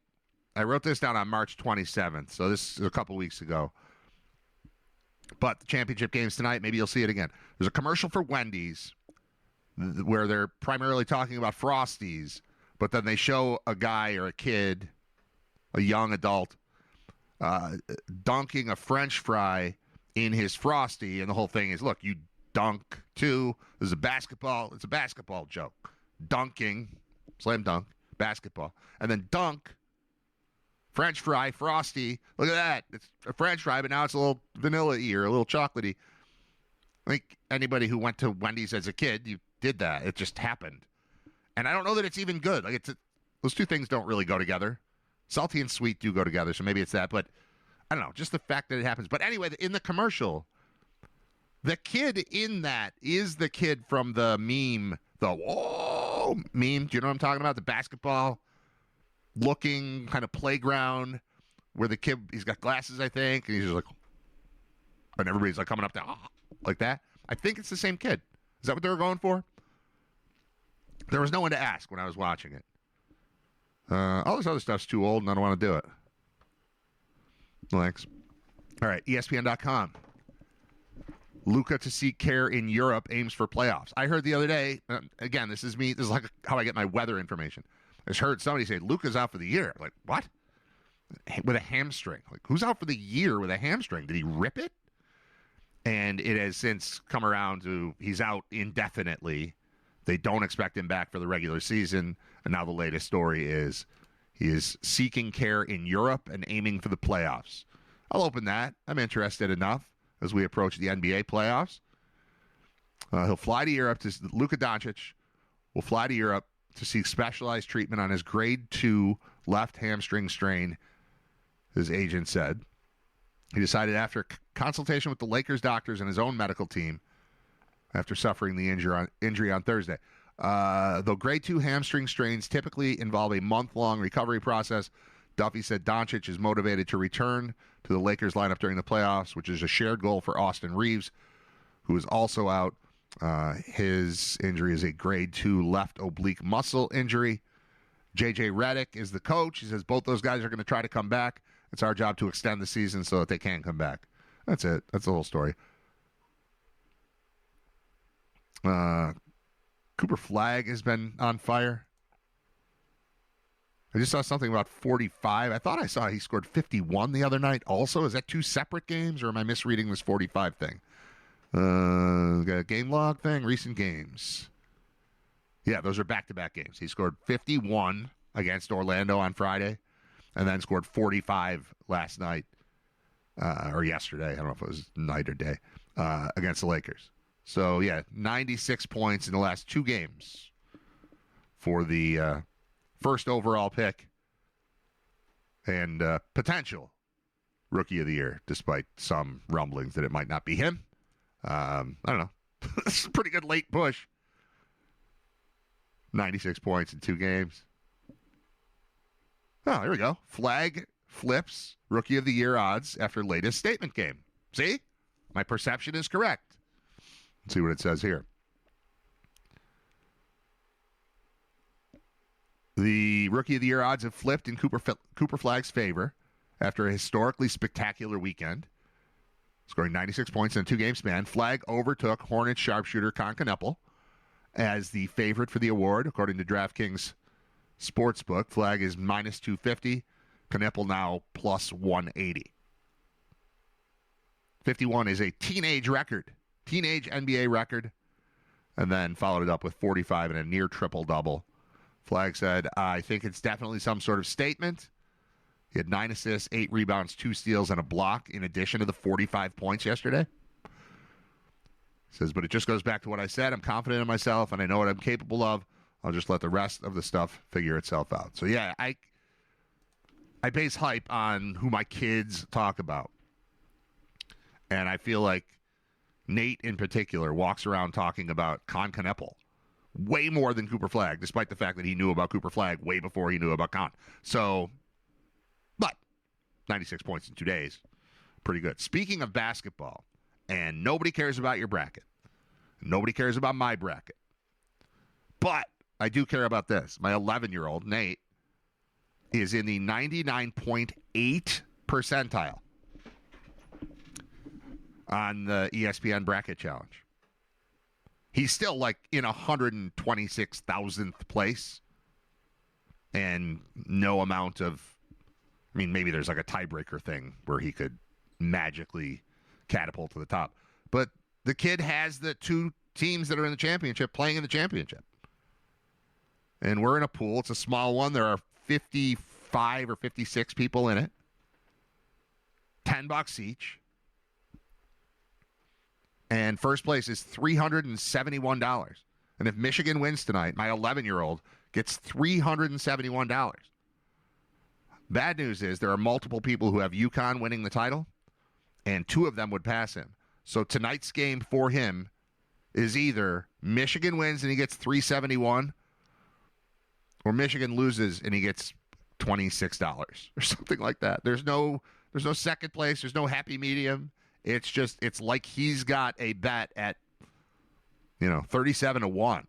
I wrote this down on March 27th, so this is a couple weeks ago. But the championship game's tonight. Maybe you'll see it again. There's a commercial for Wendy's where they're primarily talking about Frosties, but then they show a guy or a kid, a young adult, dunking a French fry in his Frosty, and the whole thing is, look, you dunk too. This is a basketball. It's a basketball joke. Dunking, slam dunk, basketball, and then dunk, French fry, Frosty. Look at that. It's a French fry, but now it's a little vanilla-y or a little chocolatey. I think anybody who went to Wendy's as a kid, you did that. It just happened. And I don't know that it's even good. Like those two things don't really go together. Salty and sweet do go together, so maybe it's that. But I don't know, just the fact that it happens. But anyway, in the commercial, the kid in that is the kid from the meme, the whoa meme. Do you know what I'm talking about? The basketball-looking kind of playground where the kid, he's got glasses, I think, and he's just like, and everybody's like coming up to, like that. I think it's the same kid. Is that what they were going for? There was no one to ask when I was watching it. All this other stuff's too old, and I don't want to do it. Thanks. All right, ESPN.com. Luka to seek care in Europe, aims for playoffs. I heard the other day, again, this is me, this is like how I get my weather information. I just heard somebody say, Luka's out for the year. Like, what? With a hamstring. Like, who's out for the year with a hamstring? Did he rip it? And it has since come around to he's out indefinitely. They don't expect him back for the regular season. And now the latest story is he is seeking care in Europe and aiming for the playoffs. I'll open that. I'm interested enough as we approach the NBA playoffs. He'll fly to Europe. Luka Dončić will fly to Europe to seek specialized treatment on his grade 2 left hamstring strain, his agent said. He decided after consultation with the Lakers doctors and his own medical team after suffering the injury on Thursday. Though grade 2 hamstring strains typically involve a month-long recovery process, Duffy said Dončić is motivated to return to the Lakers lineup during the playoffs, which is a shared goal for Austin Reeves, who is also out. His injury is a grade 2 left oblique muscle injury. J.J. Redick is the coach. He says both those guys are going to try to come back. It's our job to extend the season so that they can come back. That's it. That's the whole story. Cooper Flagg has been on fire. I just saw something about 45. I thought I saw he scored 51 the other night also. Is that two separate games, or am I misreading this 45 thing? Got a game log thing, recent games. Yeah, those are back-to-back games. He scored 51 against Orlando on Friday and then scored 45 last night or yesterday. I don't know if it was night or day against the Lakers. So, yeah, 96 points in the last two games for the first overall pick and potential Rookie of the Year, despite some rumblings that it might not be him. I don't know. This is a pretty good late push. 96 points in two games. Oh, there we go. Flagg flips Rookie of the Year odds after latest statement game. See? My perception is correct. Let's see what it says here. The Rookie of the Year odds have flipped in Cooper Flagg's favor after a historically spectacular weekend, scoring 96 points in a two-game span. Flagg overtook Hornets sharpshooter Con Kneppel as the favorite for the award, according to DraftKings Sportsbook. Flagg is minus 250. Kneppel now plus 180. 51 is a teenage NBA record, and then followed it up with 45 and a near triple-double. Flagg said, I think it's definitely some sort of statement. He had 9 assists, 8 rebounds, 2 steals, and a block in addition to the 45 points yesterday. He says, but it just goes back to what I said. I'm confident in myself, and I know what I'm capable of. I'll just let the rest of the stuff figure itself out. So, yeah, I base hype on who my kids talk about. And I feel like Nate, in particular, walks around talking about Con Kneppel way more than Cooper Flagg, despite the fact that he knew about Cooper Flagg way before he knew about Con. So, but 96 points in 2 days, pretty good. Speaking of basketball, and nobody cares about your bracket. Nobody cares about my bracket. But I do care about this. My 11-year-old, Nate, is in the 99.8 percentile on the ESPN Bracket Challenge. He's still like in 126,000th place, and no amount of, I mean, maybe there's like a tiebreaker thing where he could magically catapult to the top. But the kid has the 2 teams that are in the championship playing in the championship. And we're in a pool. It's a small one. There are 55 or 56 people in it. $10 each. And first place is $371. And if Michigan wins tonight, my 11-year-old gets $371. Bad news is there are multiple people who have UConn winning the title, and 2 of them would pass him. So tonight's game for him is either Michigan wins and he gets $371, or Michigan loses and he gets $26 or something like that. There's no second place. There's no happy medium. It's like he's got a bet at, 37-1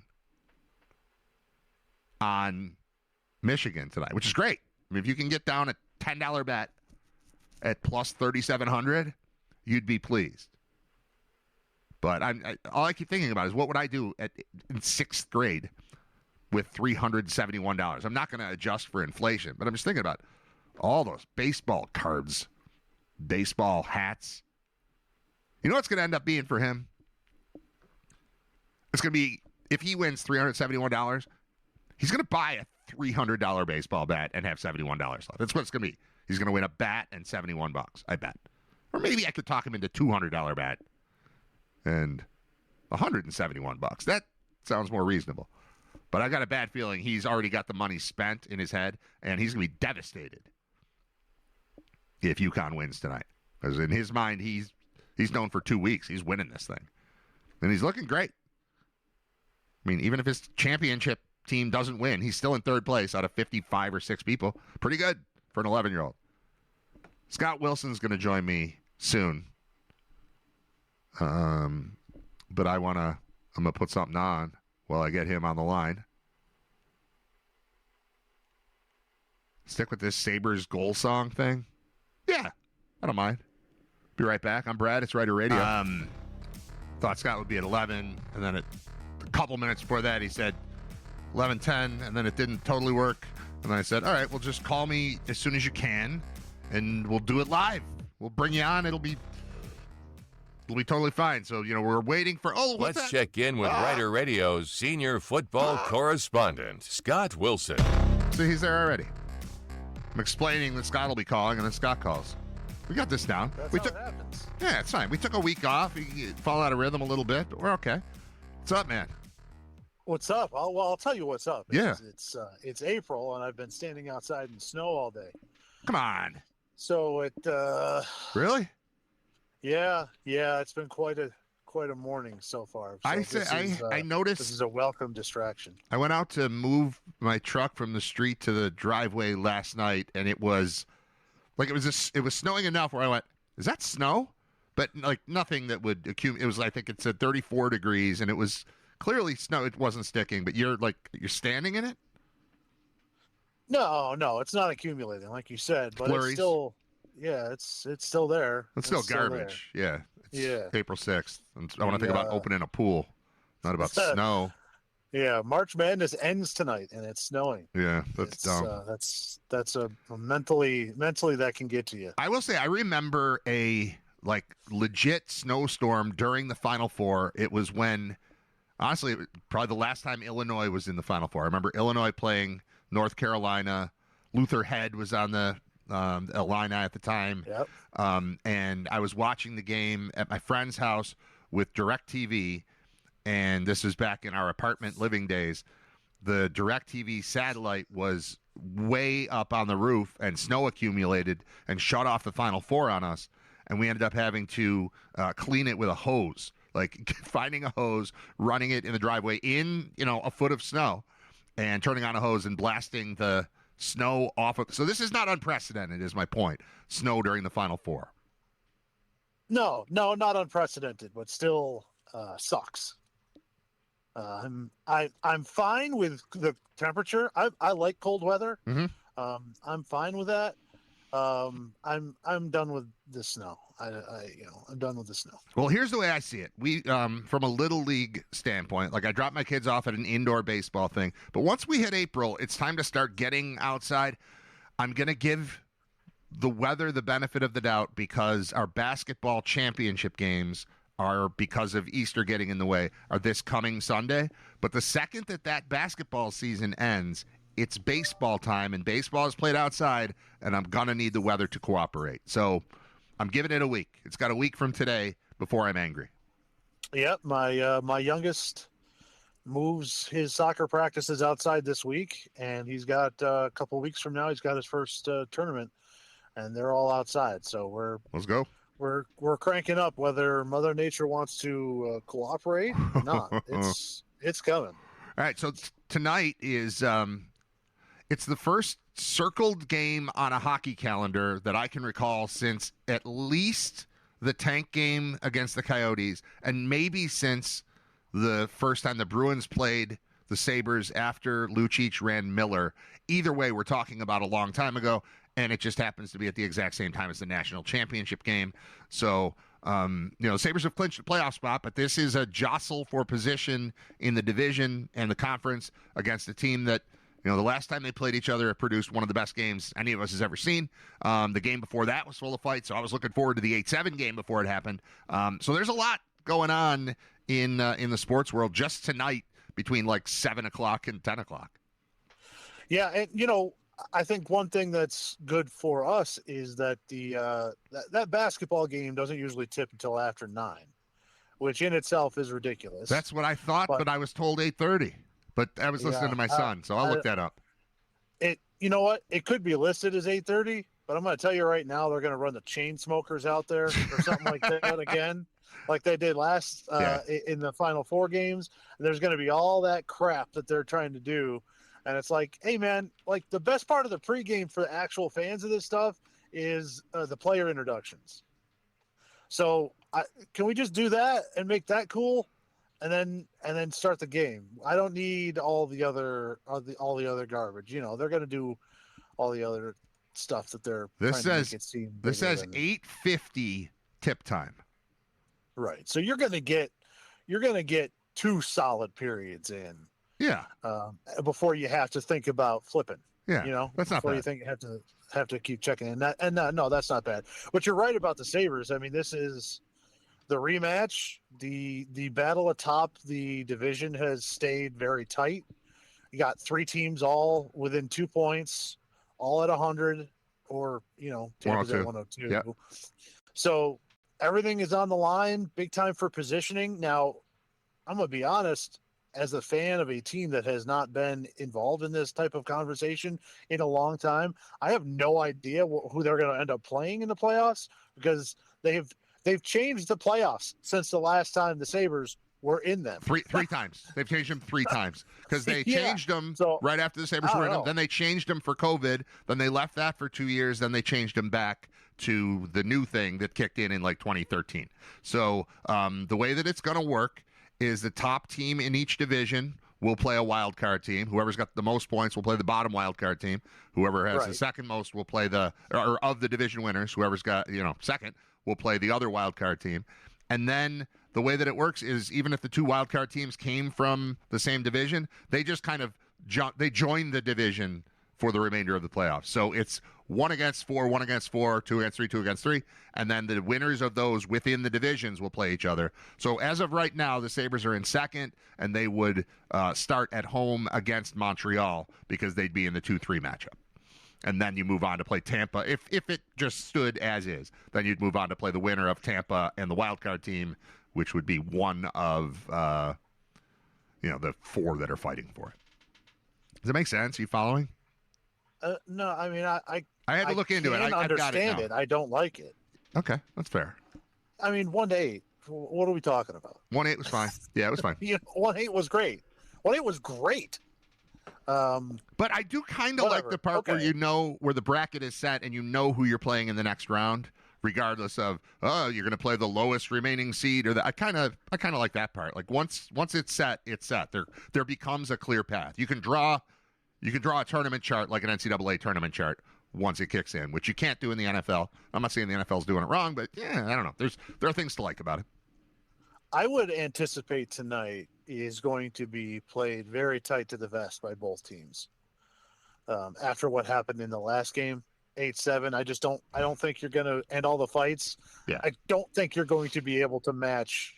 on Michigan tonight, which is great. I mean, if you can get down a $10 bet at plus 3,700, you'd be pleased. But all I keep thinking about is what would I do in 6th grade with $371? I'm not going to adjust for inflation, but I'm just thinking about all those baseball cards, baseball hats. You know what's going to end up being for him? It's going to be, if he wins $371, he's going to buy a $300 baseball bat and have $71 left. That's what it's going to be. He's going to win a bat and $71, I bet. Or maybe I could talk him into $200 bat and $171. That sounds more reasonable. But I got a bad feeling he's already got the money spent in his head, and he's going to be devastated if UConn wins tonight. Because in his mind, he's known for 2 weeks. He's winning this thing. And he's looking great. I mean, even if his championship team doesn't win, he's still in 3rd place out of 55 or 6 people. Pretty good for an 11-year-old. Scott Wilson's going to join me soon. But I'm going to put something on while I get him on the line. Stick with this Sabres goal song thing? Yeah, I don't mind. Be right back. I'm Brad. It's Writer Radio. Thought Scott would be at 11, and then a couple minutes before that, he said 11:10, and then it didn't totally work. And then I said, all right, well, just call me as soon as you can, and we'll do it live. We'll bring you on. It'll be totally fine. So, we're waiting for, Let's check in with Writer Radio's senior football correspondent, Scott Wilson. So he's there already. I'm explaining that Scott will be calling, and then Scott calls. We got this down. That's how it happens. Yeah, it's fine. We took a week off. We fall out of rhythm a little bit, but we're okay. What's up, man? What's up? I'll tell you what's up. Yeah. It's April, and I've been standing outside in snow all day. Come on. So it. Really? Yeah. It's been quite a morning so far. So I noticed this is a welcome distraction. I went out to move my truck from the street to the driveway last night, and it was snowing enough where I went, is that snow? But like nothing that would accumulate. It was, I think it said 34 degrees, and it was clearly snow. It wasn't sticking, but you're standing in it? No, it's not accumulating like you said, but Flurries. it's still, yeah, it's still there. It's still garbage. Yeah. It's Yeah. April 6th. And I want to think about opening a pool, not about snow. Yeah, March Madness ends tonight, and it's snowing. Yeah, that's dumb. That's a mentally that can get to you. I will say I remember a legit snowstorm during the Final Four. It was when, honestly, it was probably the last time Illinois was in the Final Four. I remember Illinois playing North Carolina. Luther Head was on the Illini at the time. Yep. And I was watching the game at my friend's house with DirecTV, and this is back in our apartment living days. The DirecTV satellite was way up on the roof, and snow accumulated and shut off the Final Four on us, and we ended up having to clean it with a hose, like finding a hose, running it in the driveway in, a foot of snow, and turning on a hose and blasting the snow off of. So this is not unprecedented, is my point. Snow during the Final Four. No, not unprecedented, but still sucks. I'm fine with the temperature. I like cold weather. Mm-hmm. I'm fine with that. I'm done with the snow. I'm done with the snow. Well, here's the way I see it. We, from a little league standpoint, like I dropped my kids off at an indoor baseball thing, but once we hit April, it's time to start getting outside. I'm going to give the weather the benefit of the doubt because our basketball championship games are, because of Easter getting in the way, are this coming Sunday. But the second that basketball season ends, it's baseball time, and baseball is played outside, and I'm going to need the weather to cooperate. So I'm giving it a week. It's got a week from today before I'm angry. Yep, my youngest moves his soccer practices outside this week, and he's got a couple weeks from now, he's got his first tournament, and they're all outside. So let's go. We're cranking up whether Mother Nature wants to cooperate or not. It's coming. All right, so tonight is it's the first circled game on a hockey calendar that I can recall since at least the tank game against the Coyotes, and maybe since the first time the Bruins played the Sabres after Lucic ran Miller. Either way, we're talking about a long time ago, and it just happens to be at the exact same time as the national championship game. So, the Sabres have clinched a playoff spot, but this is a jostle for position in the division and the conference against a team that, the last time they played each other, it produced one of the best games any of us has ever seen. The game before that was full of fights, so I was looking forward to the 8-7 game before it happened. So there's a lot going on in the sports world just tonight between 7 o'clock and 10 o'clock. Yeah, and I think one thing that's good for us is that that basketball game doesn't usually tip until after 9, which in itself is ridiculous. That's what I thought, but I was told 8:30. But I was listening to my son, so I'll look that up. You know what? It could be listed as 8:30, but I'm going to tell you right now, they're going to run the chain smokers out there or something like that again, like they did last in the Final Four games. And there's going to be all that crap that they're trying to do. And it's like, hey, man, the best part of the pregame for the actual fans of this stuff is the player introductions. So can we just do that and make that cool? And then start the game. I don't need all the other garbage. They're going to do all the other stuff that they're. This says 8:50 tip time. Right. So you're going to get 2 solid periods in. Yeah. Before you have to think about flipping. Yeah. That's not bad. You think you have to keep checking in. No, that's not bad. But you're right about the Sabres. I mean, this is the rematch. The battle atop the division has stayed very tight. You got 3 teams all within 2 points, all at 100, or Tampa's at 102. Yep. So everything is on the line, big time for positioning. Now, I'm gonna be honest, as a fan of a team that has not been involved in this type of conversation in a long time, I have no idea who they're going to end up playing in the playoffs, because they've changed the playoffs since the last time the Sabres were in them. Three times. They've changed them 3 times because they changed them right after the Sabres were in them. Then they changed them for COVID. Then they left that for 2 years. Then they changed them back to the new thing that kicked in 2013. So the way that it's going to work is the top team in each division will play a wild card team. Whoever's got the most points will play the bottom wild card team. Whoever has the second most will play or of the division winners. Whoever's got second will play the other wild card team. And then the way that it works is even if the two wild card teams came from the same division, they just kind of join the division for the remainder of the playoffs. So it's 1 against 4, 1 against 4, 2 against 3, 2 against 3, and then the winners of those within the divisions will play each other. So as of right now, the Sabres are in second, and they would start at home against Montreal because they'd be in the 2-3 matchup. And then you move on to play Tampa. If it just stood as is, then you'd move on to play the winner of Tampa and the wild card team, which would be one of the 4 that are fighting for it. Does it make sense? Are you following? No, I mean, I had to look into it. I understand it. I don't like it. Okay, that's fair. I mean, 1-8. What are we talking about? 1-8 was fine. Yeah, it was fine. 1-8 was great. 1-8 was great. But I do kind of like the part where where the bracket is set and you know who you're playing in the next round, regardless of you're going to play the lowest remaining seed or I kind of like that part. Like once it's set, it's set. There becomes a clear path. You can draw a tournament chart like an NCAA tournament chart once it kicks in, which you can't do in the NFL. I'm not saying the NFL's doing it wrong, but yeah, I don't know. There are things to like about it. I would anticipate tonight is going to be played very tight to the vest by both teams. After what happened in the last game, 8-7, I don't think you're going to end all the fights. Yeah. I don't think you're going to be able to match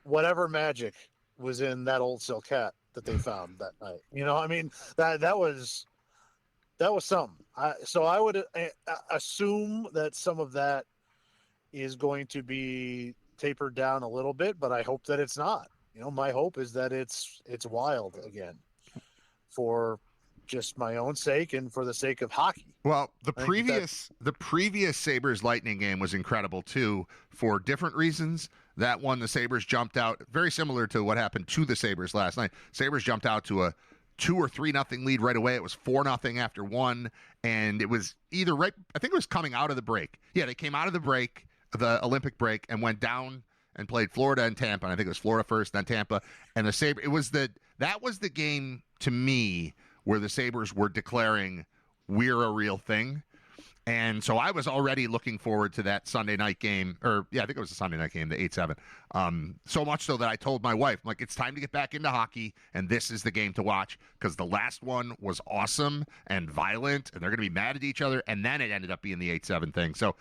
whatever magic was in that old silk hat that they found that night. I mean, that was something. So I would assume that some of that is going to be tapered down a little bit, but I hope that it's not. My hope is that it's wild again for just my own sake and for the sake of hockey. Well, the previous Sabres Lightning game was incredible too for different reasons. That one, the Sabres jumped out, very similar to what happened to the Sabres last night. Sabres jumped out to a 2 or 3-0 lead right away. It was 4-0 after one, and it was either I think it was coming out of the break. Yeah, they came out of the break, the Olympic break, and went down and played Florida and Tampa. And I think it was Florida first, then Tampa, and the Sabres. That was the game to me where the Sabres were declaring we're a real thing. And so I was already looking forward to that Sunday night game, I think it was a Sunday night game, the 8-7. So much so that I told my wife, I'm like, it's time to get back into hockey, and this is the game to watch because the last one was awesome and violent, and they're going to be mad at each other, and then it ended up being the 8-7 thing. So,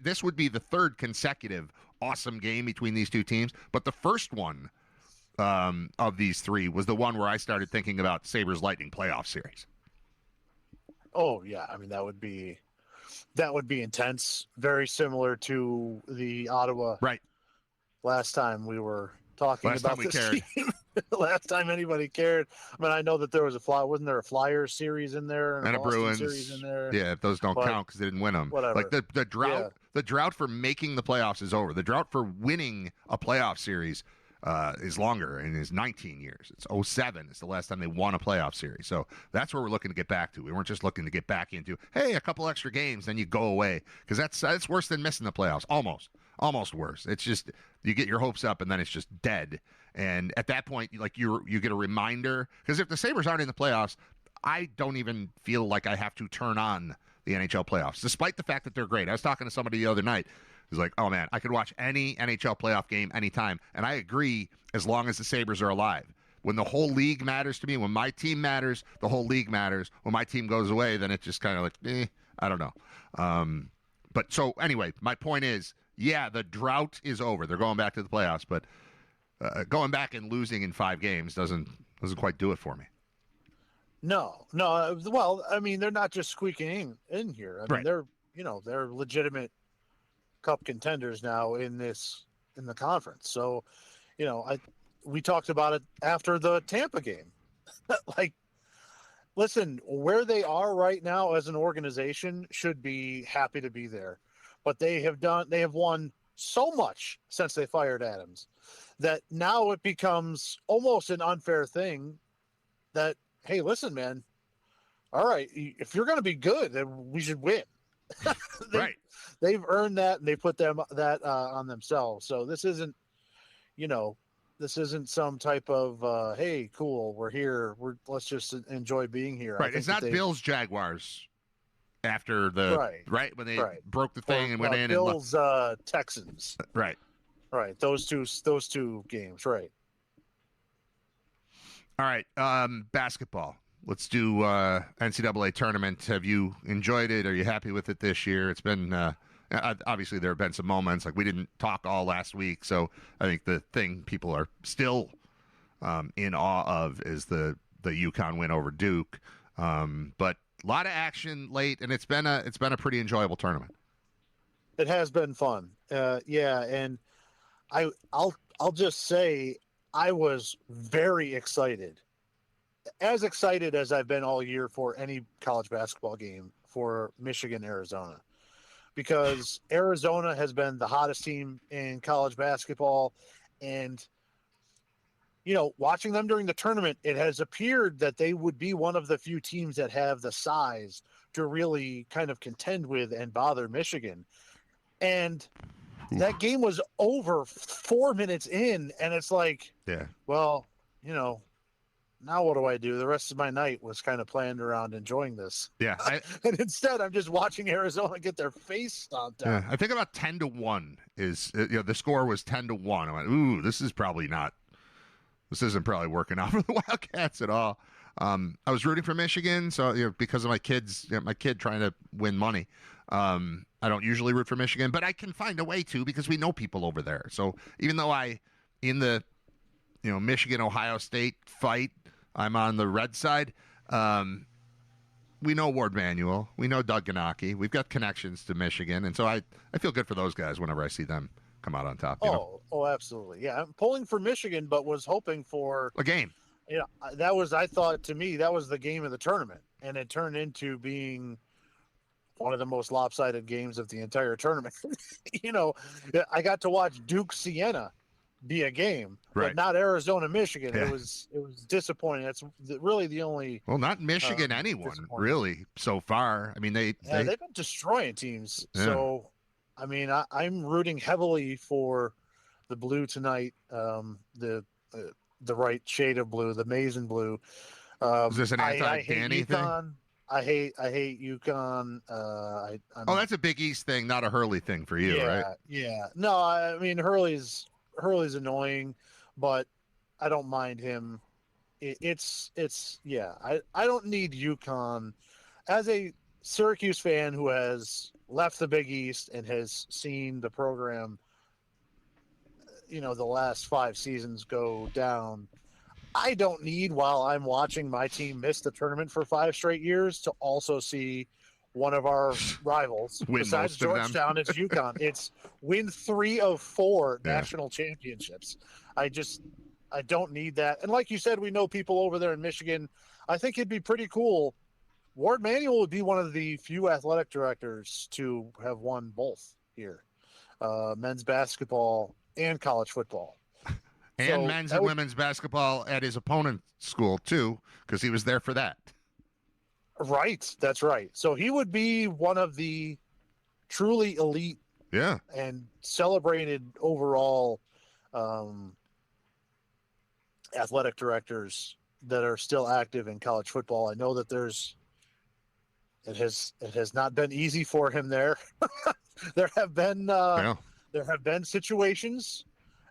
this would be the third consecutive awesome game between these two teams, but the first one of these three was the one where I started thinking about Sabres Lightning playoff series. Oh, yeah. I mean, that would be intense. Very similar to the Ottawa. Right. Last time we were talking about this team. Last time anybody cared. I mean, I know that there was wasn't there a Flyers series in there and a Bruins series in there? Yeah, those don't count because they didn't win them. Whatever. Like the drought, the drought for making the playoffs is over. The drought for winning a playoff series is longer and is 19 years. It's 2007. It's the last time they won a playoff series. So that's where we're looking to get back to. We weren't just looking to get back into, hey, a couple extra games, then you go away. Because that's worse than missing the playoffs. Almost worse. It's just you get your hopes up and then it's just dead. And at that point, like you get a reminder. Because if the Sabres aren't in the playoffs, I don't even feel like I have to turn on the NHL playoffs, despite the fact that they're great. I was talking to somebody the other night. He's like, oh, man, I could watch any NHL playoff game anytime. And I agree, as long as the Sabres are alive. When the whole league matters to me, when my team matters, the whole league matters. When my team goes away, then it's just kind of like, I don't know. But so anyway, my point is, yeah, the drought is over. They're going back to the playoffs. But going back and losing in 5 games doesn't quite do it for me. No. Well, I mean, they're not just squeaking in here. I mean, right. They're legitimate cup contenders now in the conference. So, we talked about it after the Tampa game. Like, listen, where they are right now as an organization should be happy to be there. But they have won so much since they fired Adams that now it becomes almost an unfair thing that, hey, listen, man, all right, if you're going to be good, then we should win. Right. They've earned that, and they put that on themselves. So this isn't, This isn't some type of hey, cool, we're here. Let's just enjoy being here. Right. It's not Bills Jaguars after the right when they broke the thing and went in Bills Texans. Right. Right. Those two games. Right. All right. Basketball. Let's do NCAA tournament. Have you enjoyed it? Are you happy with it this year? It's been obviously there have been some moments like we didn't talk all last week, so I think the thing people are still in awe of is the UConn win over Duke. But a lot of action late, and it's been a pretty enjoyable tournament. It has been fun. Yeah, and I'll just say I was very excited. As excited as I've been all year for any college basketball game for Michigan, Arizona, because Arizona has been the hottest team in college basketball. And, watching them during the tournament, it has appeared that they would be one of the few teams that have the size to really kind of contend with and bother Michigan. And that game was over 4 minutes in, and it's like, well, now what do I do? The rest of my night was kind of planned around enjoying this. Yeah. And instead, I'm just watching Arizona get their face stomped out. Yeah, I think about 10-1 is, the score was 10-1. I went, ooh, this isn't probably working out for the Wildcats at all. I was rooting for Michigan, so because of my kids, my kid trying to win money. I don't usually root for Michigan, but I can find a way to because we know people over there. So even though in the Michigan Ohio State fight, I'm on the red side. We know Ward Manuel, we know Doug Ganaki. We've got connections to Michigan, and so I feel good for those guys whenever I see them come out on top. Oh, absolutely. Yeah, I'm pulling for Michigan, but was hoping for a game. I thought to me that was the game of the tournament, and it turned into being one of the most lopsided games of the entire tournament. I got to watch Duke Siena be a game, but not Arizona Michigan. Yeah. It was disappointing. That's really the only. Well, not Michigan anyone really so far. I mean, they've been destroying teams. Yeah. So, I mean, I'm rooting heavily for the blue tonight. The right shade of blue, the maize and blue. Is this an anti-Danny thing? I hate UConn. That's a Big East thing, not a Hurley thing for you, right? Yeah. No, I mean Hurley's annoying, but I don't mind him. It's I don't need UConn. As a Syracuse fan who has left the Big East and has seen the program, the last 5 seasons go down, I don't need, while I'm watching my team miss the tournament for 5 straight years, to also see one of our rivals, besides Georgetown, it's UConn. It's win 3 of 4 national championships. I don't need that. And like you said, we know people over there in Michigan. I think it'd be pretty cool. Ward Manuel would be one of the few athletic directors to have won both here, men's basketball and college football. And men's and women's basketball at his opponent's school, too, because he was there for that. Right. That's right. So he would be one of the truly elite and celebrated overall athletic directors that are still active in college football. I know that it has not been easy for him there. There have been situations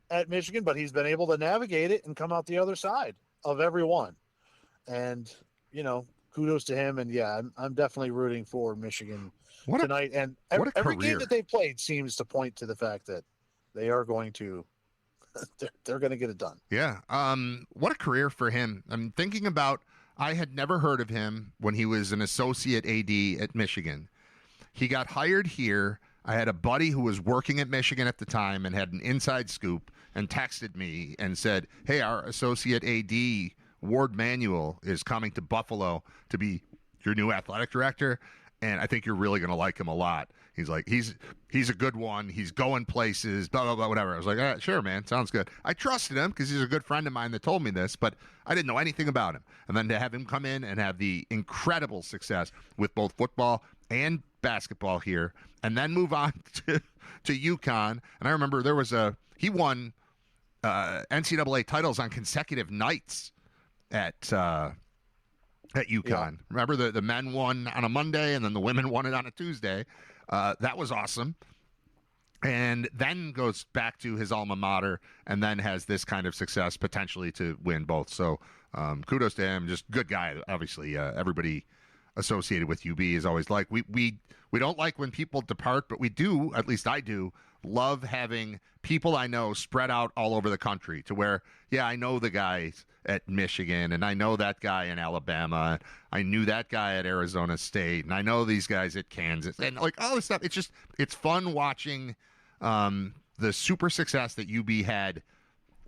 at Michigan, but he's been able to navigate it and come out the other side of every one. And, kudos to him. And I'm definitely rooting for Michigan tonight. And every game that they played seems to point to the fact that they are going to, they're going to get it done. Yeah. What a career for him. I'm thinking about, I had never heard of him when he was an associate AD at Michigan. He got hired here. I had a buddy who was working at Michigan at the time and had an inside scoop and texted me and said, hey, our associate AD, Ward Manuel, is coming to Buffalo to be your new athletic director, and I think you're really going to like him a lot. He's like, he's a good one. He's going places, blah, blah, blah, whatever. I was like, all right, sure, man. Sounds good. I trusted him because he's a good friend of mine that told me this, but I didn't know anything about him. And then to have him come in and have the incredible success with both football and basketball here, and then move on to UConn. And I remember he won NCAA titles on consecutive nights at UConn. Yeah. Remember the men won on a Monday and then the women won it on a Tuesday. That was awesome. And then goes back to his alma mater and then has this kind of success potentially to win both. So kudos to him. Just good guy. Obviously, everybody associated with UB is always like, we don't like when people depart, but we do, at least I do, love having people I know spread out all over the country to where, yeah, I know the guys at Michigan and I know that guy in Alabama. I knew that guy at Arizona State and I know these guys at Kansas and like all this stuff. It's fun watching the super success that UB had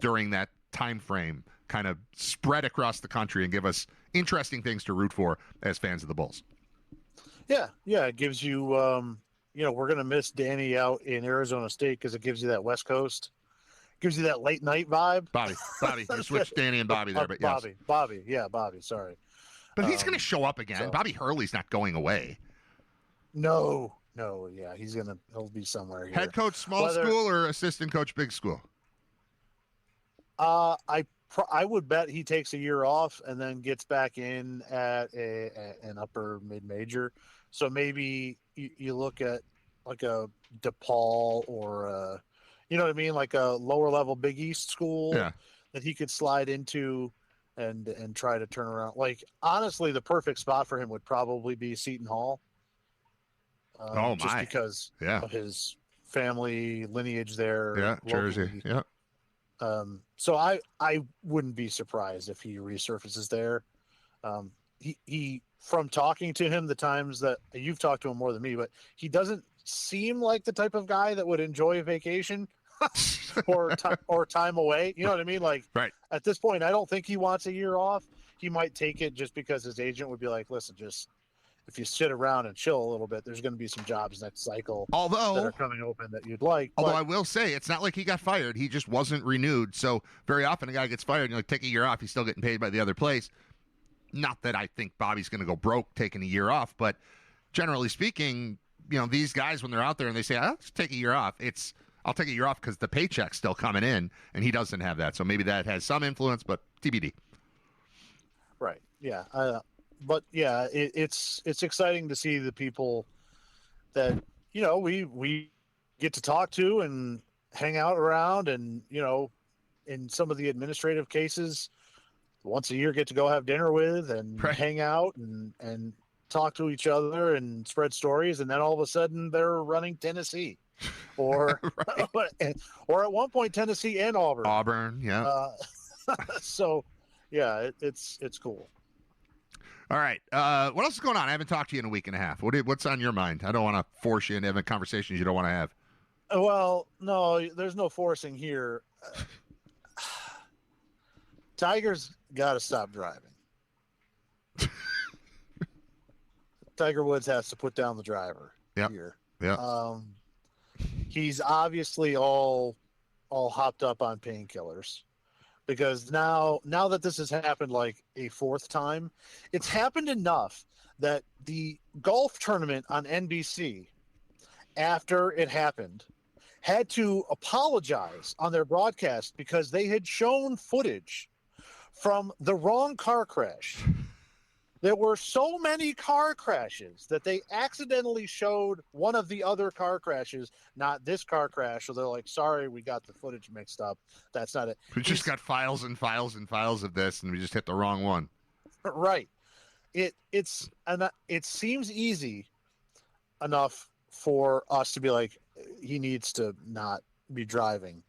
during that time frame kind of spread across the country and give us interesting things to root for as fans of the Bulls. Yeah. It gives you, we're going to miss Danny out in Arizona State because it gives you that West Coast, gives you that late night vibe. Bobby, you switched Danny and Bobby there, but yes. Bobby, sorry. But he's going to show up again. So, Bobby Hurley's not going away. No, yeah, he'll be somewhere here. Head coach small school or assistant coach big school? I would bet he takes a year off and then gets back in at an upper mid-major. So maybe you look at like a DePaul or you know what I mean, like a lower level Big East school that he could slide into and try to turn around. Like honestly, the perfect spot for him would probably be Seton Hall. Just because of his family lineage there. Yeah, Jersey. Yeah. So I wouldn't be surprised if he resurfaces there. He from talking to him the times that you've talked to him more than me, but he doesn't seem like the type of guy that would enjoy a vacation or time away. You know what I mean? Like at this point, I don't think he wants a year off. He might take it just because his agent would be like, listen, just if you sit around and chill a little bit, there's going to be some jobs next cycle that are coming open that you'd like. Although I will say, it's not like he got fired. He just wasn't renewed. So very often a guy gets fired and you're like, take a year off. He's still getting paid by the other place. Not that I think Bobby's going to go broke taking a year off, but generally speaking, these guys, when they're out there and they say, I'll just take a year off, I'll take a year off because the paycheck's still coming in, and he doesn't have that. So maybe that has some influence, but TBD. Right. Yeah. But yeah, it's exciting to see the people that we get to talk to and hang out around, and in some of the administrative cases, once a year get to go have dinner with and hang out and talk to each other and spread stories, and then all of a sudden they're running Tennessee, or or at one point Tennessee and Auburn. So yeah, it's cool. All right. What else is going on? I haven't talked to you in a week and a half. What's on your mind? I don't want to force you into having conversations you don't want to have. Well, no, there's no forcing here. Tiger's got to stop driving. Tiger Woods has to put down the driver here. Yeah. He's obviously all hopped up on painkillers. Because now that this has happened like a fourth time, it's happened enough that the golf tournament on NBC, after it happened, had to apologize on their broadcast because they had shown footage from the wrong car crash. There were so many car crashes that they accidentally showed one of the other car crashes, not this car crash. So they're like, sorry, we got the footage mixed up. That's not it. We just got files and files and files of this, and we just hit the wrong one. Right. It seems easy enough for us to be like, he needs to not be driving.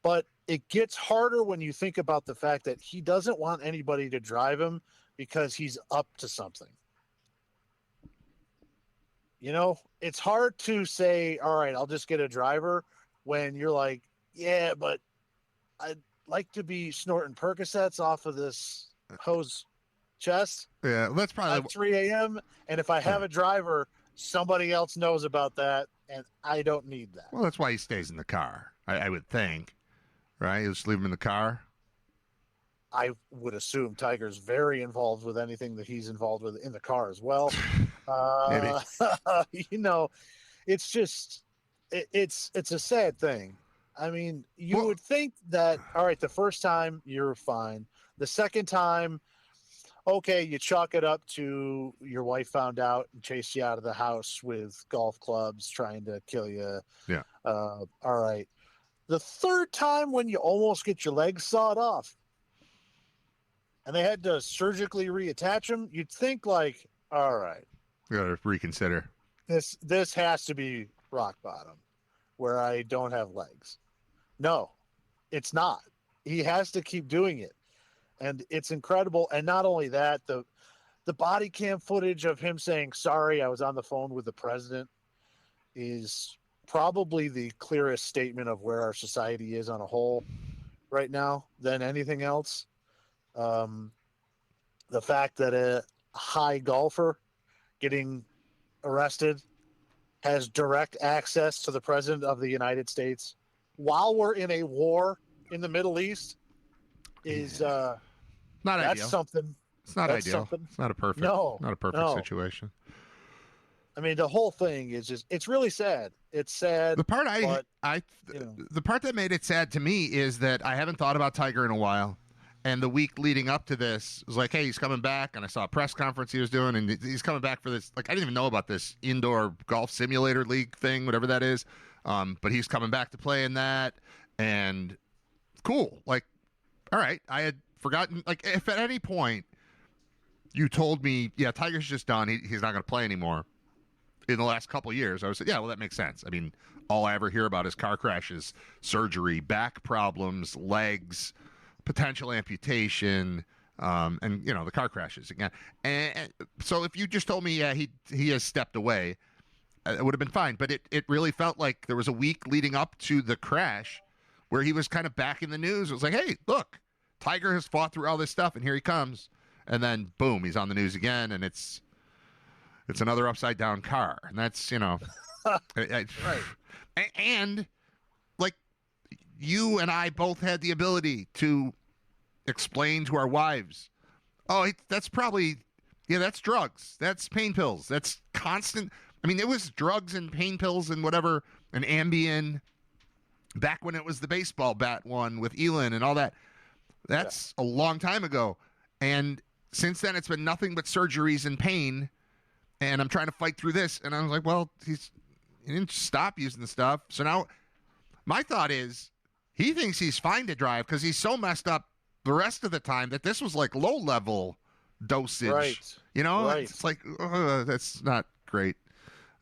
But it gets harder when you think about the fact that he doesn't want anybody to drive him because he's up to something. It's hard to say, all right, I'll just get a driver when you're like, yeah, but I'd like to be snorting Percocets off of this hose chest. Yeah, that's probably at 3 a.m. And if I have a driver, somebody else knows about that, and I don't need that. Well, that's why he stays in the car, I would think. Right? You just leave him in the car? I would assume Tiger's very involved with anything that he's involved with in the car as well. Maybe. It's just, it's a sad thing. I mean, you would think that, all right, the first time you're fine. The second time, okay, you chalk it up to your wife found out and chased you out of the house with golf clubs trying to kill you. Yeah. All right. The third time when you almost get your legs sawed off and they had to surgically reattach them, you'd think like, all right, You gotta reconsider. this has to be rock bottom where I don't have legs. No, it's not. He has to keep doing it. And it's incredible. And not only that, the body cam footage of him saying, sorry, I was on the phone with the president is probably the clearest statement of where our society is on a whole right now than anything else. The fact that a high golfer getting arrested has direct access to the president of the United States while we're in a war in the Middle East is Not that's ideal. something. It's not That's ideal. something. It's not a perfect. No, Not a perfect no. situation. I mean, the whole thing is just—it's really sad. It's sad. The part but, you know. the part that made it sad to me is that I haven't thought about Tiger in a while, and the week leading up to this was like, hey, he's coming back, and I saw a press conference he was doing, and he's coming back for this. Like, I didn't even know about this indoor golf simulator league thing, whatever that is. But he's coming back to play in that, and cool. Like, all right, I had forgotten. Like, if at any point you told me, yeah, Tiger's just done, he's not going to play anymore. In the last couple of years, I was like, yeah, well, that makes sense. I mean, all I ever hear about is car crashes, surgery, back problems, legs, potential amputation, and, you know, the car crashes again. And so if you just told me, yeah, he has stepped away, it would have been fine. But it really felt like there was a week leading up to the crash where he was kind of back in the news. It was like, hey, look, Tiger has fought through all this stuff, and here he comes. And then, boom, he's on the news again, and it's another upside down car, and that's, you know, Right. And like you and I both had the ability to explain to our wives, oh, that's probably, yeah, that's drugs, that's pain pills, that's constant. I mean, it was drugs and pain pills and whatever, and Ambien back when it was the baseball bat one with Elin and all that. That's a long time ago, and since then it's been nothing but surgeries and pain. And I'm trying to fight through this. And I was like, well, he didn't stop using the stuff. So now my thought is he thinks he's fine to drive because he's so messed up the rest of the time that this was like low-level dosage. Right. You know? Right. It's like, that's not great.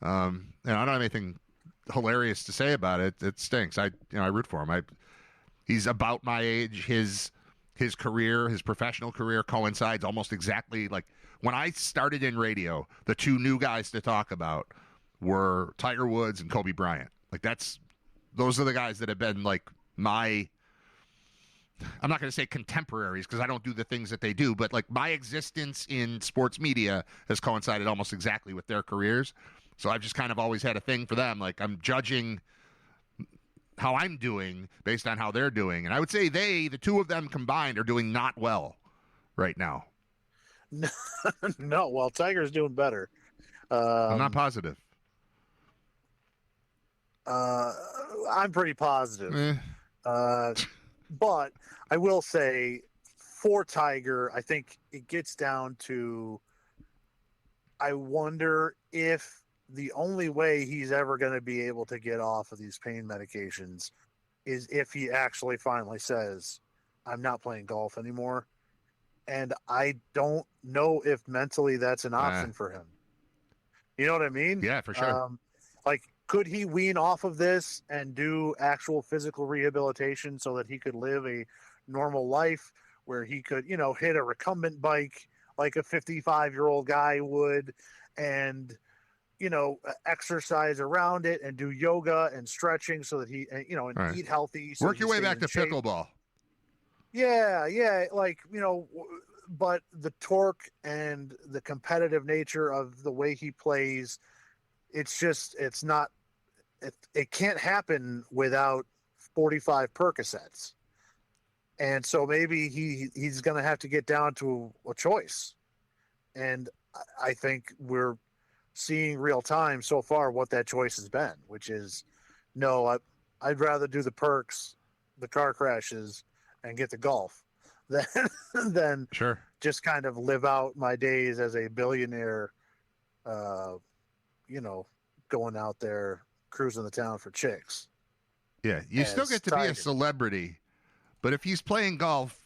I don't have anything hilarious to say about it. It stinks. I root for him. He's about my age. His career, his professional career coincides almost exactly like when I started in radio, the two new guys to talk about were Tiger Woods and Kobe Bryant. Like those are the guys that have been like I'm not going to say contemporaries because I don't do the things that they do, but like my existence in sports media has coincided almost exactly with their careers. So I've just kind of always had a thing for them. Like I'm judging how I'm doing based on how they're doing. And I would say the two of them combined are doing not well right now. No, well, Tiger's doing better. I'm not positive. I'm pretty positive. Eh. But I will say for Tiger, I think it gets down to, I wonder if the only way he's ever going to be able to get off of these pain medications is if he actually finally says, I'm not playing golf anymore. And I don't know if mentally that's an option for him. You know what I mean? Yeah, for sure. Like, could he wean off of this and do actual physical rehabilitation so that he could live a normal life where he could, you know, hit a recumbent bike like a 55-year-old guy would and, you know, exercise around it and do yoga and stretching so that he, you know, and right. eat healthy. So Work your way back to shape. pickleball. Yeah, like, you know, but the torque and the competitive nature of the way he plays, it can't happen without 45 Percocets. And so maybe he's going to have to get down to a choice. And I think we're seeing real time so far what that choice has been, which is, no, I'd rather do the perks, the car crashes, and get the golf than Sure. just kind of live out my days as a billionaire, going out there cruising the town for chicks. Yeah, you still get to be a celebrity, but if he's playing golf,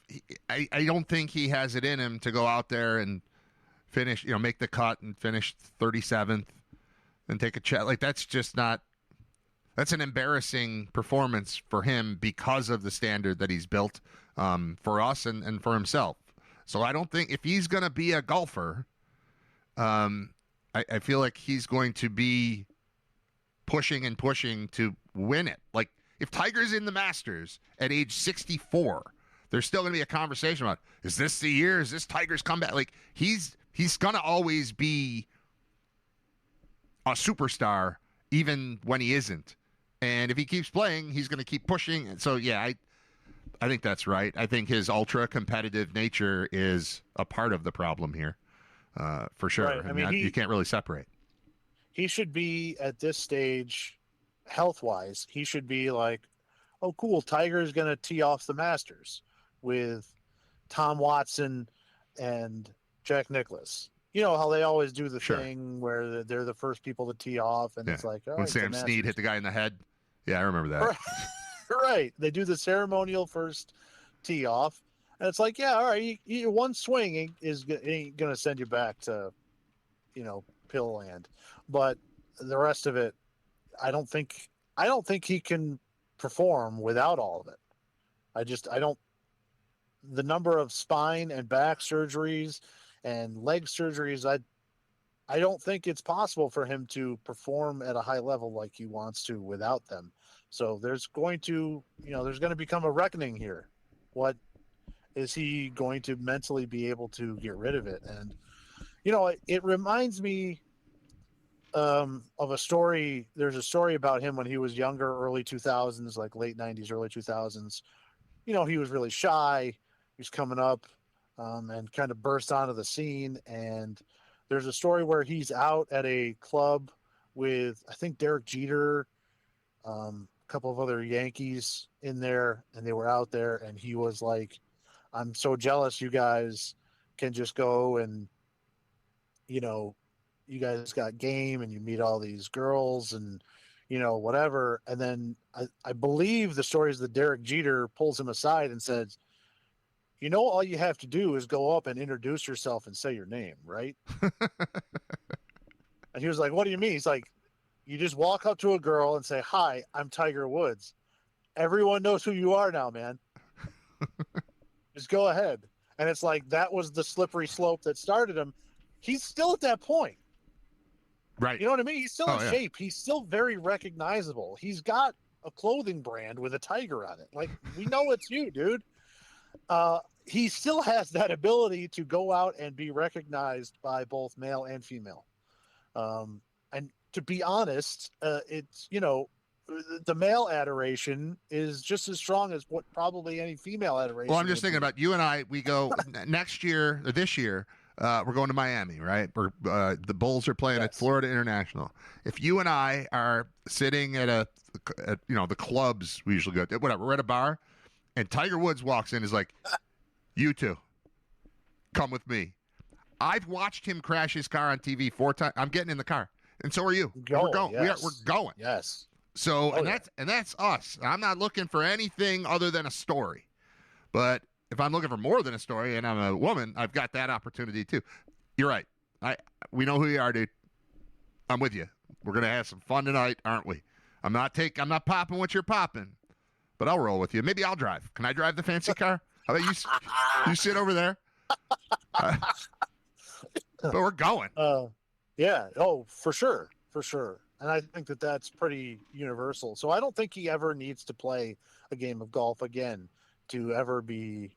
I don't think he has it in him to go out there and finish, make the cut and finish 37th and take a check. Like, that's just not. That's an embarrassing performance for him because of the standard that he's built for us and for himself. So I don't think if he's going to be a golfer, I feel like he's going to be pushing and pushing to win it. Like, if Tiger's in the Masters at age 64, there's still going to be a conversation about, is this the year? Is this Tiger's comeback? Like, he's going to always be a superstar even when he isn't. And if he keeps playing, he's going to keep pushing. And so, yeah, I think that's right. I think his ultra-competitive nature is a part of the problem here, for sure. Right. I mean, you can't really separate. He should be, at this stage, health-wise, he should be like, oh, cool, Tiger's going to tee off the Masters with Tom Watson and Jack Nicklaus. You know how they always do the thing where they're the first people to tee off, and it's like, when Sam Snead hit the guy in the head. Yeah, I remember that. Right. They do the ceremonial first tee off, and it's like, yeah, all right, one swing ain't going to send you back to, pill land. But the rest of it, I don't think he can perform without all of it. The number of spine and back surgeries and leg surgeries, I don't think it's possible for him to perform at a high level like he wants to without them. So there's going to become a reckoning here. What is he going to mentally be able to get rid of it? And, it reminds me of a story. There's a story about him when he was younger, early 2000s, like late 90s, early 2000s. He was really shy. He was coming up and kind of burst onto the scene. And there's a story where he's out at a club with, I think, Derek Jeter, a couple of other Yankees in there, and they were out there, and he was like, I'm so jealous you guys can just go and, you guys got game and you meet all these girls and, whatever. And then I believe the story is that Derek Jeter pulls him aside and says, all you have to do is go up and introduce yourself and say your name, right? And he was like, what do you mean? He's like, you just walk up to a girl and say, hi, I'm Tiger Woods. Everyone knows who you are now, man. Just go ahead. And it's like, that was the slippery slope that started him. He's still at that point. Right. You know what I mean? He's still in shape. He's still very recognizable. He's got a clothing brand with a tiger on it. Like, we know it's you, dude. He still has that ability to go out and be recognized by both male and female. And to be honest, it's, the male adoration is just as strong as what probably any female adoration. Well, I'm just thinking about you and I. We go next year or this year. We're going to Miami, right? The Bulls are playing at Florida International. If you and I are sitting at the clubs we usually go to, whatever, we're at a bar, and Tiger Woods walks in, is like, you two, come with me. I've watched him crash his car on TV 4 times. I'm getting in the car, and so are you. We're going. Yes. We're going. Yes. So, that's us. I'm not looking for anything other than a story, but if I'm looking for more than a story and I'm a woman, I've got that opportunity too. You're right. We know who you are, dude. I'm with you. We're gonna have some fun tonight, aren't we? I'm not popping what you're popping, but I'll roll with you. Maybe I'll drive. Can I drive the fancy car? How about you sit over there? But we're going. Yeah. Oh, for sure. For sure. And I think that's pretty universal. So I don't think he ever needs to play a game of golf again to ever be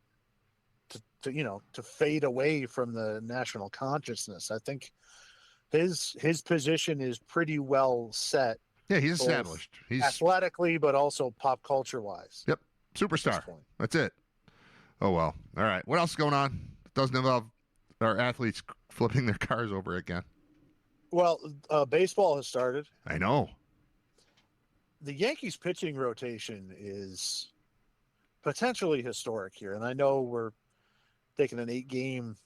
to fade away from the national consciousness. I think his position is pretty well set. Yeah, he's established. He's athletically, but also pop culture wise. Yep, superstar. That's it. Oh well. All right. What else is going on? It doesn't involve our athletes flipping their cars over again. Well, baseball has started. I know. the Yankees pitching rotation is potentially historic here. And I know we're taking an 8-game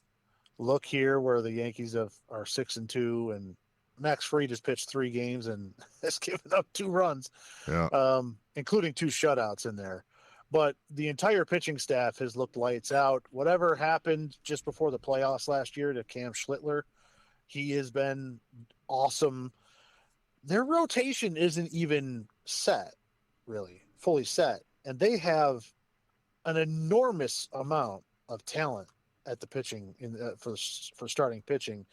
look here where the Yankees are 6-2, and Max Fried has pitched 3 games and has given up 2 runs, including 2 shutouts in there. But the entire pitching staff has looked lights out. Whatever happened just before the playoffs last year to Cam Schlittler, he has been awesome. Their rotation isn't even set, really, fully set. And they have an enormous amount of talent at the pitching for starting pitching.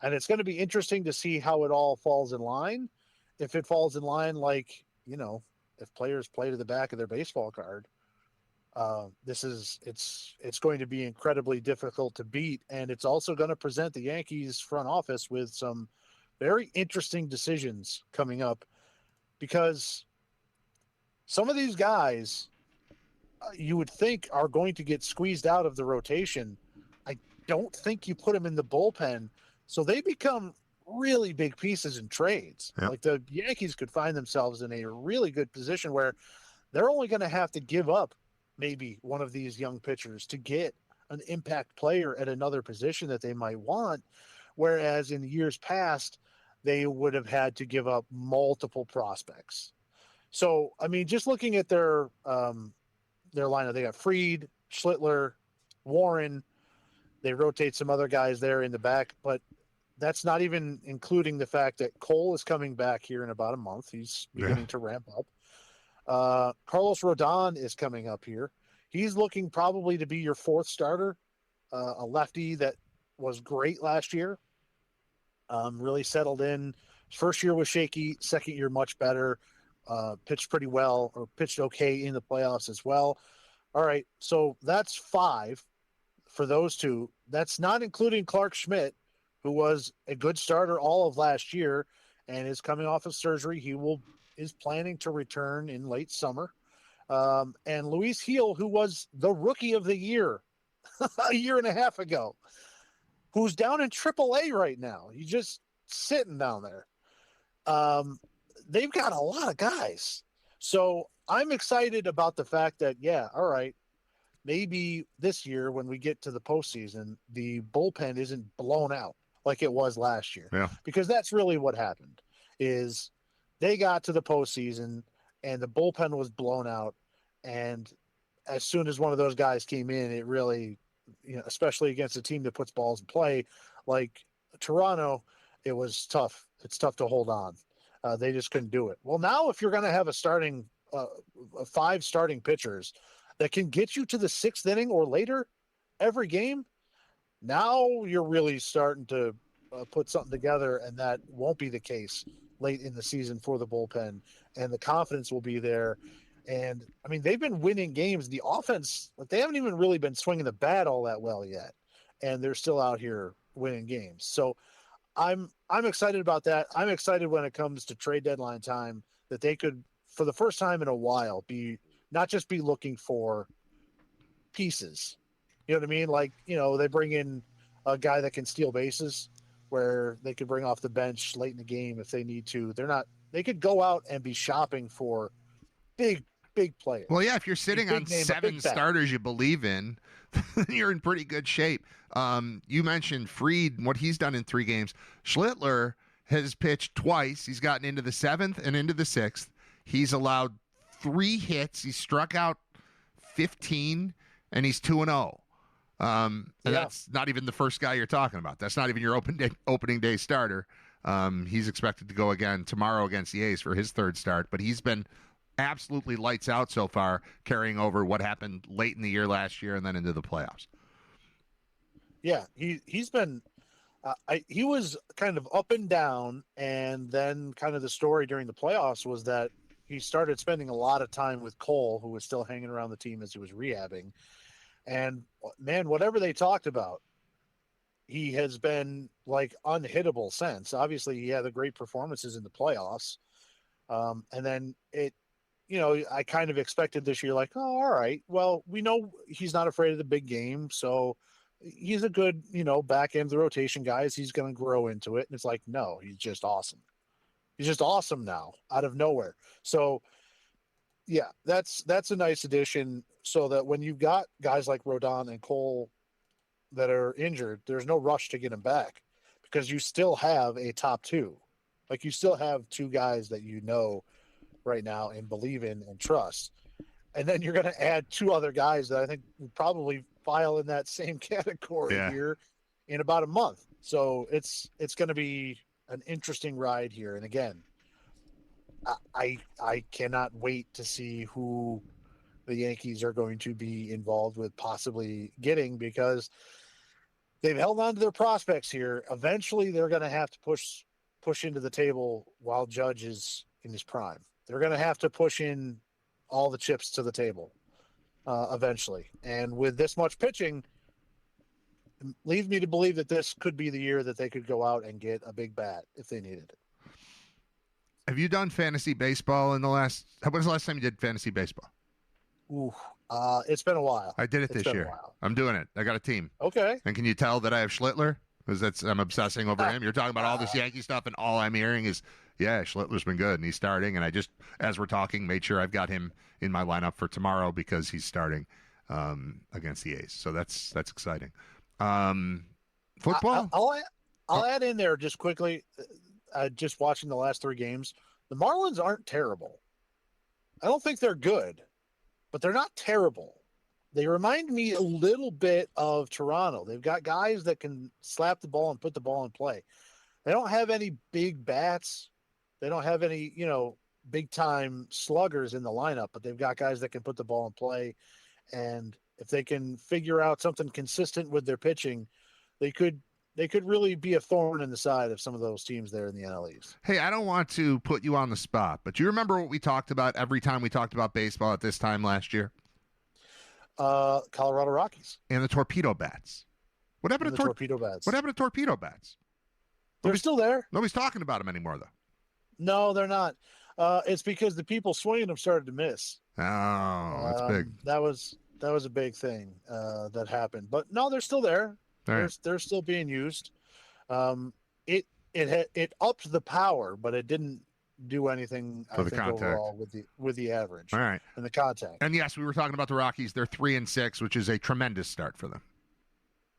And it's going to be interesting to see how it all falls in line. If it falls in line, like, if players play to the back of their baseball card, it's going to be incredibly difficult to beat. And it's also going to present the Yankees front office with some very interesting decisions coming up, because some of these guys you would think are going to get squeezed out of the rotation. I don't think you put them in the bullpen, so they become really big pieces in trades. Yep. Like the Yankees could find themselves in a really good position where they're only going to have to give up maybe one of these young pitchers to get an impact player at another position that they might want. Whereas in years past, they would have had to give up multiple prospects. So, I mean, just looking at their lineup, they got Fried, Schlittler, Warren. They rotate some other guys there in the back, but that's not even including the fact that Cole is coming back here in about a month. He's beginning to ramp up. Carlos Rodon is coming up here. He's looking probably to be your 4th starter, a lefty that was great last year. Really settled in. First year was shaky. Second year, much better. Pitched pretty well, or pitched okay in the playoffs as well. All right, so that's 5 for those 2. That's not including Clark Schmidt, who was a good starter all of last year and is coming off of surgery. He is planning to return in late summer. And Luis Gil, who was the rookie of the year a year and a half ago, who's down in AAA right now. He's just sitting down there. They've got a lot of guys. So I'm excited about the fact that, all right, maybe this year when we get to the postseason, the bullpen isn't blown out like it was last year. Yeah. Because that's really what happened, is they got to the postseason and the bullpen was blown out. And as soon as one of those guys came in, it really, especially against a team that puts balls in play like Toronto, it was tough. It's tough to hold on. They just couldn't do it. Well, now if you're going to have a 5 starting pitchers that can get you to the 6th inning or later every game, now you're really starting to put something together, and that won't be the case late in the season for the bullpen, and the confidence will be there. And I mean, they've been winning games. The offense, they haven't even really been swinging the bat all that well yet, and they're still out here winning games. So I'm excited about that. I'm excited when it comes to trade deadline time that they could, for the first time in a while, not just be looking for pieces. You know what I mean? Like, they bring in a guy that can steal bases, where they could bring off the bench late in the game if they need to. They could go out and be shopping for big players. Well, yeah, if you're sitting on 7 starters you believe in, you're in pretty good shape. You mentioned Fried, what he's done in 3 games. Schlittler has pitched twice. He's gotten into the 7th and into the 6th. He's allowed 3 hits. He struck out 15, and he's 2-0. And that's not even the first guy you're talking about. That's not even your opening day starter. He's expected to go again tomorrow against the A's for his 3rd start, but he's been absolutely lights out so far, carrying over what happened late in the year last year and then into the playoffs. Yeah, he's been he was kind of up and down, and then kind of the story during the playoffs was that he started spending a lot of time with Cole, who was still hanging around the team as he was rehabbing. And man, whatever they talked about, he has been like unhittable since. Obviously, he had the great performances in the playoffs. And then I kind of expected this year, like, oh, all right, well, we know he's not afraid of the big game. So he's a good, back end of the rotation guys. He's going to grow into it. And it's like, no, he's just awesome. He's just awesome now out of nowhere. So yeah, that's a nice addition so that when you've got guys like Rodon and Cole that are injured, there's no rush to get them back because you still have a top two. Like you still have two guys that you know right now and believe in and trust. And then you're going to add two other guys that I think would probably file in that same category here in about a month. So it's going to be an interesting ride here. And again, I cannot wait to see who the Yankees are going to be involved with possibly getting because they've held on to their prospects here. Eventually, they're going to have to push into the table while Judge is in his prime. They're going to have to push in all the chips to the table eventually. And with this much pitching, leads me to believe that this could be the year that they could go out and get a big bat if they needed it. Have you done fantasy baseball in the last? When was the last time you did fantasy baseball? Ooh, it's been a while. I did it this year. I'm doing it. I got a team. Okay. And can you tell that I have Schlittler? Because I'm obsessing over him. You're talking about all this Yankee stuff, and all I'm hearing is, yeah, Schlittler's been good, and he's starting. And I just, as we're talking, made sure I've got him in my lineup for tomorrow because he's starting against the A's. So that's exciting. Football? I'll add in there just quickly. Just watching the last three games, the Marlins aren't terrible. I don't think they're good, but they're not terrible. They remind me a little bit of Toronto. They've got guys that can slap the ball and put the ball in play. They don't have any big bats. They don't have any, big time sluggers in the lineup, but they've got guys that can put the ball in play. And if they can figure out something consistent with their pitching, they could really be a thorn in the side of some of those teams there in the NL East. Hey, I don't want to put you on the spot, but do you remember what we talked about every time we talked about baseball at this time last year? Colorado Rockies. And the Torpedo Bats. What happened to Torpedo Bats? What happened to Torpedo Bats? They're still there. Nobody's talking about them anymore, though. No, they're not. It's because the people swinging them started to miss. Oh, that's big. That was a big thing that happened. But no, they're still there. They're still being used. It upped the power, but it didn't do anything for the contact overall with the average. All right. And the contact. And yes, we were talking about the Rockies. They're 3-6, which is a tremendous start for them.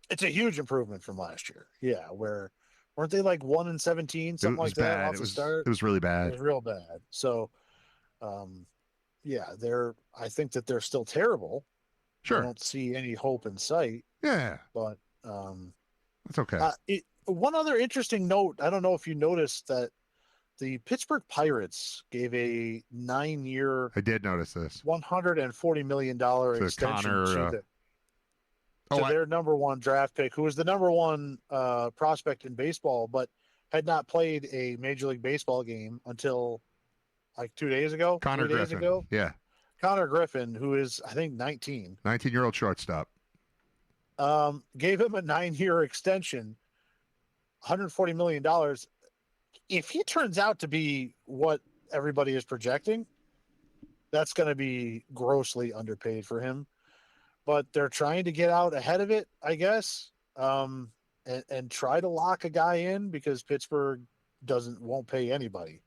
It's a huge improvement from last year. Yeah, weren't they like 1-17, something like that bad. off the start? It was really bad. It was real bad. So, yeah, I think that they're still terrible. Sure. I don't see any hope in sight. Yeah. But that's okay. One other interesting note, I don't know if you noticed that the Pittsburgh Pirates gave a 9-year. I did notice this. $140 million extension to their number one draft pick, who was the number one prospect in baseball, but had not played a Major League Baseball game until like 2 days ago. Connor Griffin. 3 days ago. Yeah. Connor Griffin, who is, I think, 19. 19-year-old shortstop. Gave him a 9-year extension, $140 million. If he turns out to be what everybody is projecting, that's going to be grossly underpaid for him. But they're trying to get out ahead of it, I guess, and try to lock a guy in because Pittsburgh won't pay anybody.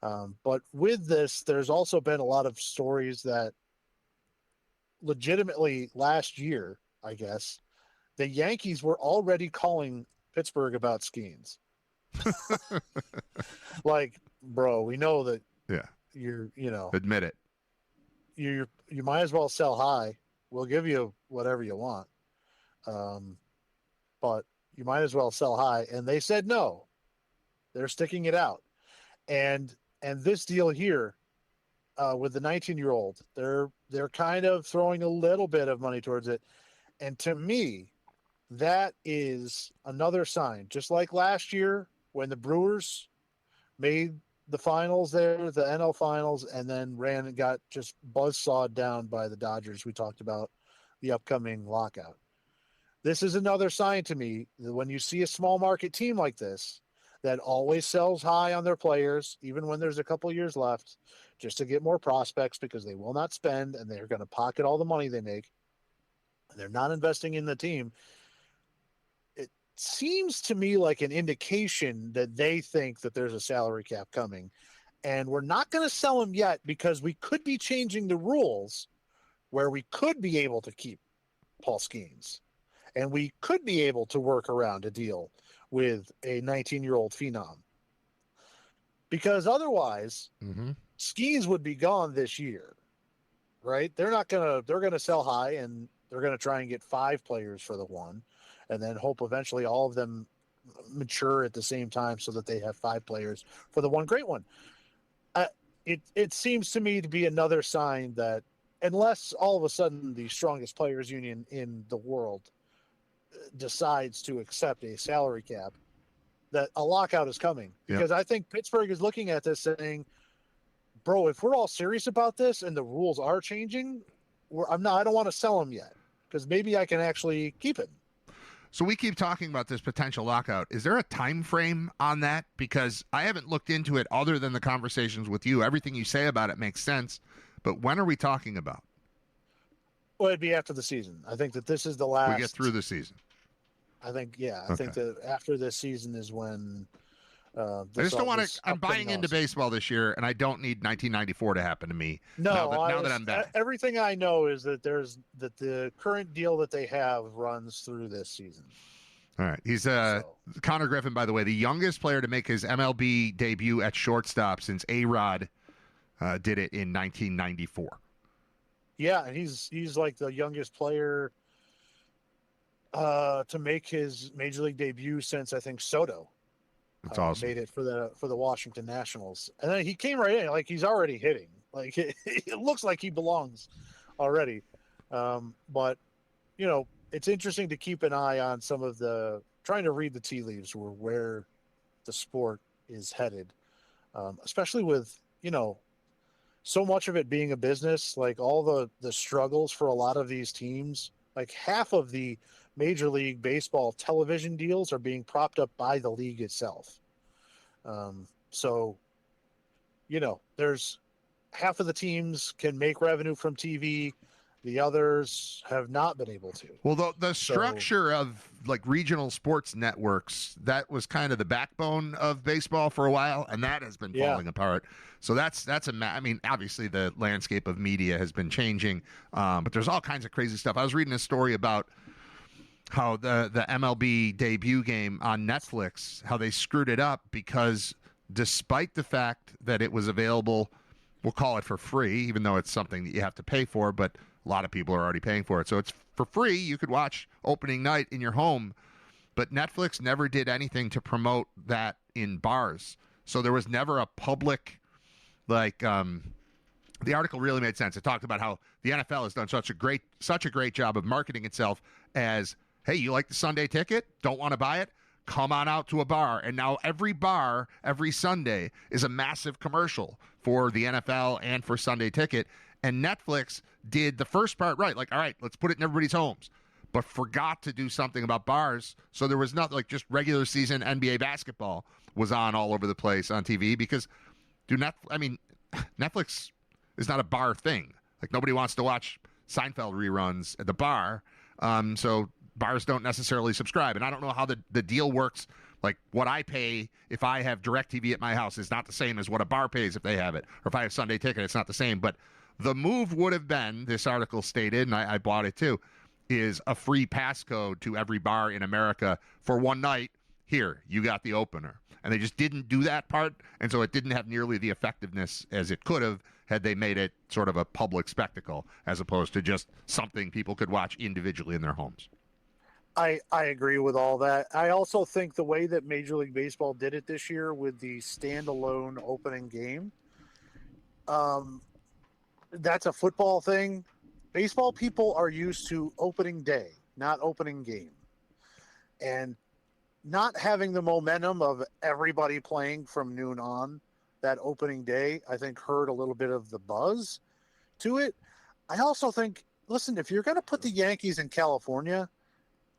But with this, there's also been a lot of stories that legitimately last year, I guess, the Yankees were already calling Pittsburgh about Skeens. Like, bro, we know that. Yeah. You're, admit it. You might as well sell high. We'll give you whatever you want. But you might as well sell high. And they said no. They're sticking it out. And this deal here, with the 19-year-old, they're kind of throwing a little bit of money towards it. And to me, that is another sign. Just like last year when the Brewers made the finals there, the NL finals, and then ran and got just buzzsawed down by the Dodgers. We talked about the upcoming lockout. This is another sign to me that when you see a small market team like this that always sells high on their players, even when there's a couple years left, just to get more prospects because they will not spend and they're going to pocket all the money they make, and they're not investing in the team. seems to me like an indication that they think that there's a salary cap coming. And we're not going to sell him yet because we could be changing the rules where we could be able to keep Paul Skeens. And we could be able to work around a deal with a 19-year-old phenom. Because otherwise, Skeens would be gone this year, right? They're going to sell high, and they're going to try and get 5 players for the one, and then hope eventually all of them mature at the same time so that they have 5 players for the one great one. It seems to me to be another sign that unless all of a sudden the strongest players union in the world decides to accept a salary cap, that a lockout is coming. Because I think Pittsburgh is looking at this saying, bro, if we're all serious about this and the rules are changing, I don't want to sell him yet because maybe I can actually keep him. So we keep talking about this potential lockout. Is there a time frame on that? Because I haven't looked into it other than the conversations with you. Everything you say about it makes sense. But when are we talking about? Well, it'd be after the season. I think that this is the last. We get through the season. I think, I think that after this season is when. I just don't want to. I'm buying into baseball this year, and I don't need 1994 to happen to me. No, now that I'm back. Everything I know is that the current deal that they have runs through this season. All right, he's Connor Griffin, by the way, the youngest player to make his MLB debut at shortstop since A-Rod did it in 1994. Yeah, and he's like the youngest player to make his major league debut since I think Soto. That's awesome. Made it for the Washington Nationals, and then he came right in like he's already hitting. Like it looks like he belongs already. But it's interesting to keep an eye on some of trying to read the tea leaves where the sport is headed, especially with so much of it being a business. Like all the struggles for a lot of these teams, like half of the Major League Baseball television deals are being propped up by the league itself. So, there's half of the teams can make revenue from TV. The others have not been able to. Well, the structure of like regional sports networks, that was kind of the backbone of baseball for a while, and that has been falling apart. So I mean, obviously the landscape of media has been changing, but there's all kinds of crazy stuff. I was reading a story about how the MLB debut game on Netflix, how they screwed it up because despite the fact that it was available, we'll call it for free, even though it's something that you have to pay for, but a lot of people are already paying for it. So it's for free. You could watch opening night in your home, but Netflix never did anything to promote that in bars. So there was never a public, the article really made sense. It talked about how the NFL has done such a great job of marketing itself as, hey, you like the Sunday ticket? Don't want to buy it? Come on out to a bar. And now every bar, every Sunday, is a massive commercial for the NFL and for Sunday ticket. And Netflix did the first part right. Like, all right, let's put it in everybody's homes. But forgot to do something about bars. So there was nothing, like just regular season NBA basketball was on all over the place on TV because Netflix is not a bar thing. Like nobody wants to watch Seinfeld reruns at the bar. So bars don't necessarily subscribe. And I don't know how the deal works. Like what I pay if I have DirecTV at my house is not the same as what a bar pays if they have it. Or if I have Sunday ticket, it's not the same. But the move would have been, this article stated, and I bought it too, is a free passcode to every bar in America for one night. Here, you got the opener. And they just didn't do that part. And so it didn't have nearly the effectiveness as it could have had they made it sort of a public spectacle as opposed to just something people could watch individually in their homes. I agree with all that. I also think the way that Major League Baseball did it this year with the standalone opening game, that's a football thing. Baseball people are used to opening day, not opening game. And not having the momentum of everybody playing from noon on that opening day, I think hurt a little bit of the buzz to it. I also think, listen, if you're going to put the Yankees in California,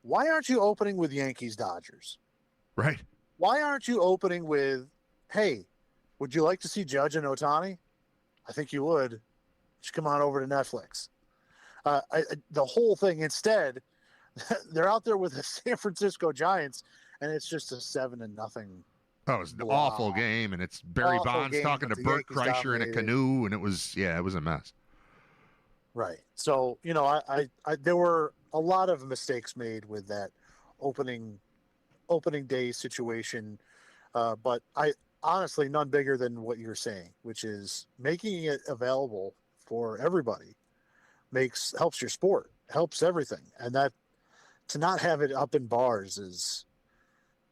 why aren't you opening with Yankees-Dodgers? Right. Why aren't you opening with, hey, would you like to see Judge and Ohtani? I think you would. You should come on over to Netflix. The whole thing, instead, they're out there with the San Francisco Giants, and it's just a 7-0. Oh, it was an Blah. awful game, and it's Barry Awful Bonds game, talking but to the Bert Yankees Kreischer in a dominated. canoe, and it was a mess. Right. So, I there were a lot of mistakes made with that opening day situation, but I honestly none bigger than what you're saying, which is making it available for everybody helps your sport, helps everything, and that to not have it up in bars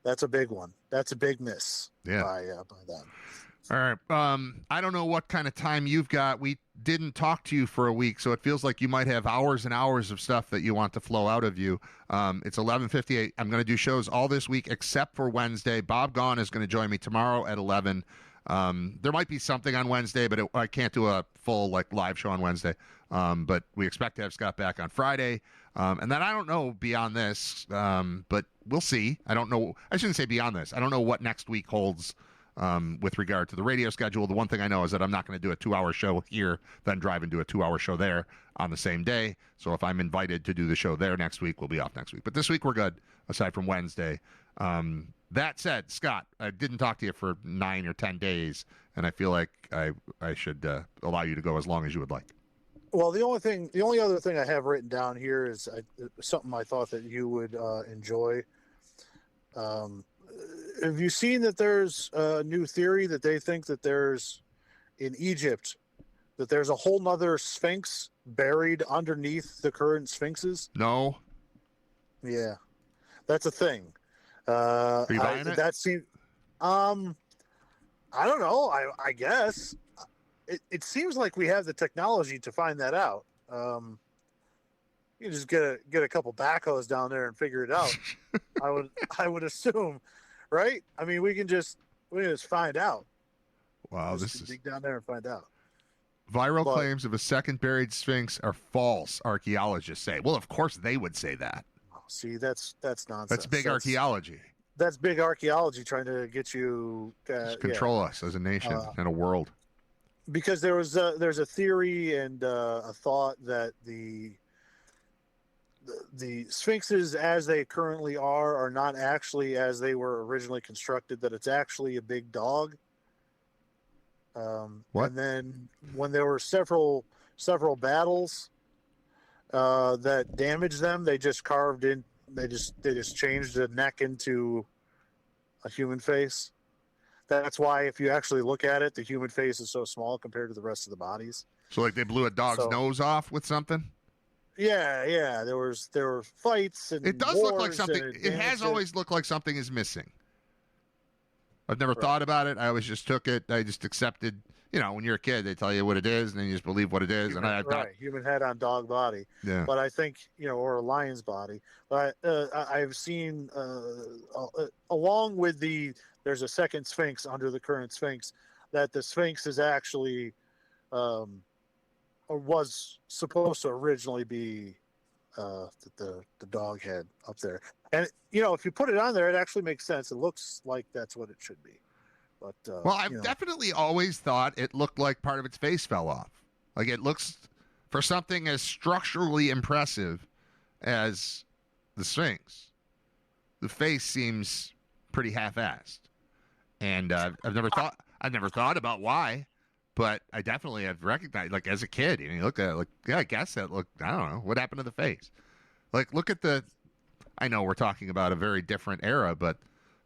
that's a big one. That's a big miss by them. All right. I don't know what kind of time you've got. We didn't talk to you for a week, so it feels like you might have hours and hours of stuff that you want to flow out of you. It's 11:58. I'm going to do shows all this week except for Wednesday. Bob Gaughan is going to join me tomorrow at 11. There might be something on Wednesday, but I can't do a full live show on Wednesday. But we expect to have Scott back on Friday. And then I don't know beyond this, but we'll see. I don't know. I shouldn't say beyond this. I don't know what next week holds with regard to the radio schedule. The one thing I know is that I'm not going to do a 2-hour show here, then drive and do a 2-hour show there on the same day. So if I'm invited to do the show there next week, we'll be off next week. But this week we're good, aside from Wednesday. That said, Scott, I didn't talk to you for 9 or 10 days, and I feel like I should allow you to go as long as you would like. Well, the only other thing I have written down here is something I thought that you would enjoy. Have you seen that there's a new theory that they think that there's in Egypt that there's a whole nother Sphinx buried underneath the current Sphinxes? No. Yeah, that's a thing. Are you buying it? That seems. I don't know. I guess it seems like we have the technology to find that out. You just get a couple backhoes down there and figure it out. I would assume, right? I mean, we can just find out. Wow, just this is dig down there and find out. Viral claims of a second buried Sphinx are false, archaeologists say. Well, of course they would say that. See, that's nonsense. That's big archaeology. That's big archaeology trying to get you control us as a nation and a world. Because there's a theory and a thought that the Sphinxes as they currently are not actually as they were originally constructed. That it's actually a big dog. What? And then when there were several battles that damaged them, they just carved in. They just changed the neck into a human face. That's why if you actually look at it, the human face is so small compared to the rest of the bodies. So like they blew a dog's nose off with something? Yeah. There were fights and it does look like something. It has always looked like something is missing. I've never thought about it. I always just took it. I just accepted. When you're a kid, they tell you what it is, and then you just believe what it is. Human head on dog body. Yeah. But I think or a lion's body. But I've seen along with there's a second Sphinx under the current Sphinx, that the Sphinx is actually, or was supposed to originally be, the dog head up there. And if you put it on there, it actually makes sense. It looks like that's what it should be. But well, I've definitely always thought it looked like part of its face fell off. Like it looks for something as structurally impressive as the Sphinx. The face seems pretty half-assed, and I've never thought about why, but I definitely have recognized. Like as a kid, you look at it, I guess that looked. I don't know what happened to the face. Like look at the. I know we're talking about a very different era, but.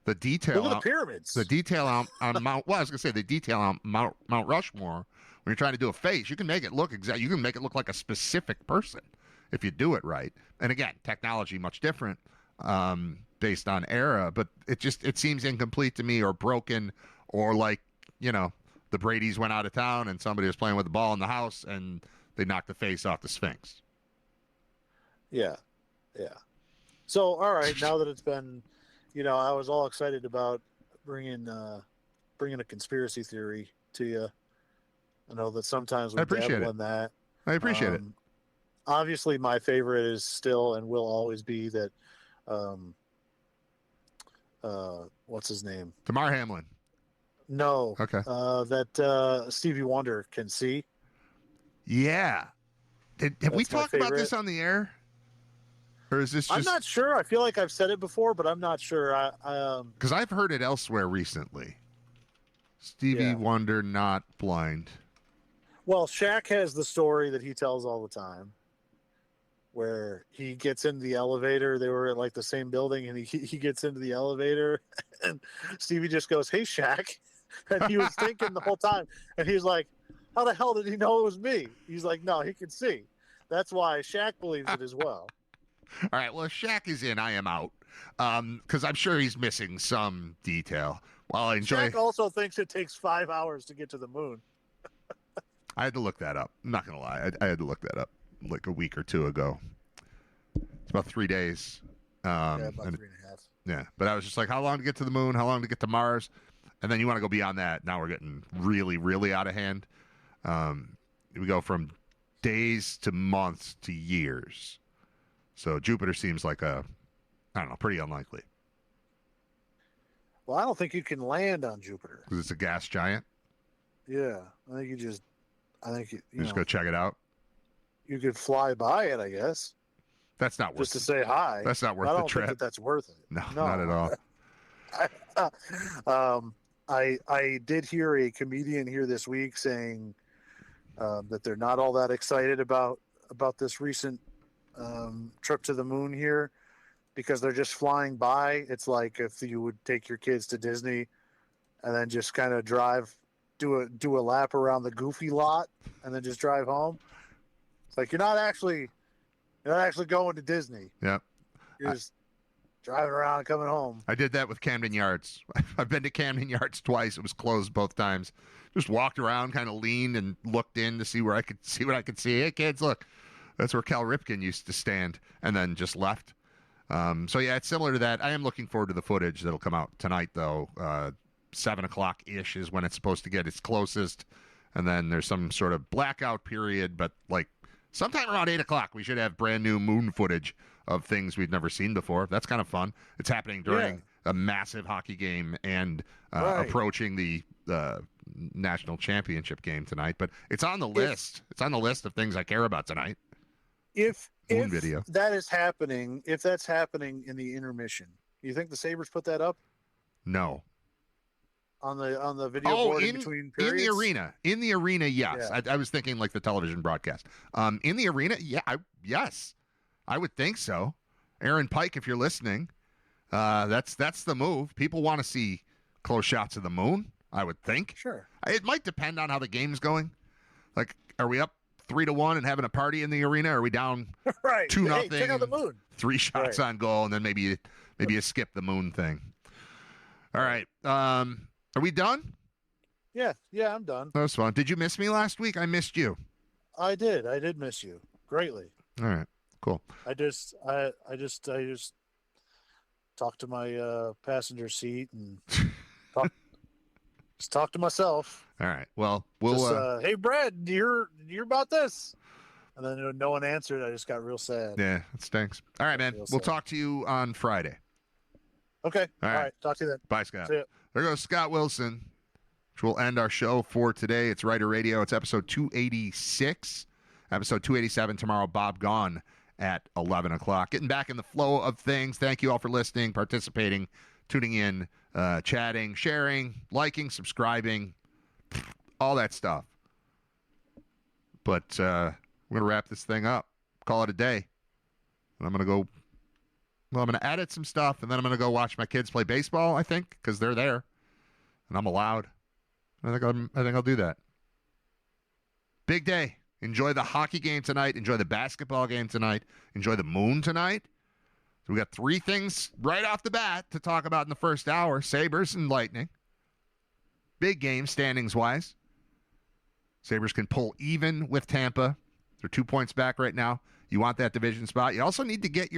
The detail. Look at the pyramids. The detail on Mount. Well, I was gonna say the detail on Mount Rushmore. When you're trying to do a face, you can make it look exact. You can make it look like a specific person if you do it right. And again, technology much different based on era, but it seems incomplete to me, or broken, or like the Brady's went out of town and somebody was playing with the ball in the house and they knocked the face off the Sphinx. Yeah. So all right, now that it's been. I was all excited about bringing a conspiracy theory to you. I know that sometimes we dabble in that. I appreciate it. Obviously, my favorite is still and will always be that. What's his name? Damar Hamlin. No. Okay. That Stevie Wonder can see. Yeah. Have we talked about this on the air? Or is this just... I'm not sure. I feel like I've said it before, but I'm not sure. Because I've heard it elsewhere recently. Stevie Wonder not blind. Well, Shaq has the story that he tells all the time where he gets into the elevator. They were at like the same building, and he gets into the elevator, and Stevie just goes, "Hey, Shaq," and he was thinking the whole time, and he's like, "How the hell did he know it was me?" He's like, "No, he can see." That's why Shaq believes it as well. All right. Well, if Shaq is in, I am out, because I'm sure he's missing some detail. Well, I enjoy. Shaq also thinks it takes 5 hours to get to the moon. I had to look that up. I'm not gonna lie. I had to look that up like a week or two ago. It's about 3 days. About 3.5. Yeah, but I was just like, how long to get to the moon? How long to get to Mars? And then you want to go beyond that. Now we're getting really, really out of hand. We go from days to months to years. So Jupiter seems like pretty unlikely. Well, I don't think you can land on Jupiter. Because it's a gas giant? Yeah, I think you just go check it out? You could fly by it, I guess. That's not worth just to say hi. That's not worth the trip. Think that's worth it. No, not at all. I did hear a comedian here this week saying that they're not all that excited about this recent trip to the moon here because they're just flying by. It's like if you would take your kids to Disney and then just kind of do a lap around the Goofy lot and then just drive home. It's like you're not actually going to Disney. Yep. You're just driving around and coming home. I did that with Camden Yards. I've been to Camden Yards twice. It was closed both times. Just walked around, kind of leaned and looked in to see where I could see what I could see. Hey, kids, look. That's where Cal Ripken used to stand, and then just left. So, yeah, it's similar to that. I am looking forward to the footage that'll come out tonight, though. 7 o'clock-ish is when it's supposed to get its closest. And then there's some sort of blackout period, but, like, sometime around 8 o'clock, we should have brand-new moon footage of things we've never seen before. That's kind of fun. It's happening during a massive hockey game and approaching the national championship game tonight. But it's on the list. It's on the list of things I care about tonight. If video. That's happening in the intermission, you think the Sabres put that up? No. On the video board in between periods? In the arena, yes. Yeah. I was thinking like the television broadcast. In the arena, yes. I would think so. Aaron Pike, if you're listening, that's the move. People want to see close shots of the moon, I would think. Sure. It might depend on how the game's going. Like, are we up 3-1 and having a party in the arena? Or are we down 2-0? Hey, check out the moon. 3 shots on goal, and then maybe you skip the moon thing. All right. Are we done? Yeah, I'm done. That was fun. Did you miss me last week? I missed you. I did miss you greatly. All right, cool. I just talked to my passenger seat and talk to myself. All right. Well, we'll. Hey, Brad, you're about this, and then no one answered. I just got real sad. Yeah, it stinks. All right, man. We'll talk to you on Friday. Okay. All right. Talk to you then. Bye, Scott. See ya. There goes Scott Wilson, which will end our show for today. It's Writer Radio. It's episode 286. Episode 287 tomorrow. Bob Gone at 11 o'clock. Getting back in the flow of things. Thank you all for listening, participating, tuning in, chatting, sharing, liking, subscribing, all that stuff. But we're going to wrap this thing up. Call it a day. And I'm going to go. Well, I'm going to edit some stuff, and then I'm going to go watch my kids play baseball, I think, because they're there, and I'm allowed. I think I'll do that. Big day. Enjoy the hockey game tonight. Enjoy the basketball game tonight. Enjoy the moon tonight. So we got 3 things right off the bat to talk about in the first hour. Sabres and Lightning. Big game, standings-wise. Sabres can pull even with Tampa. They're 2 points back right now. You want that division spot. You also need to get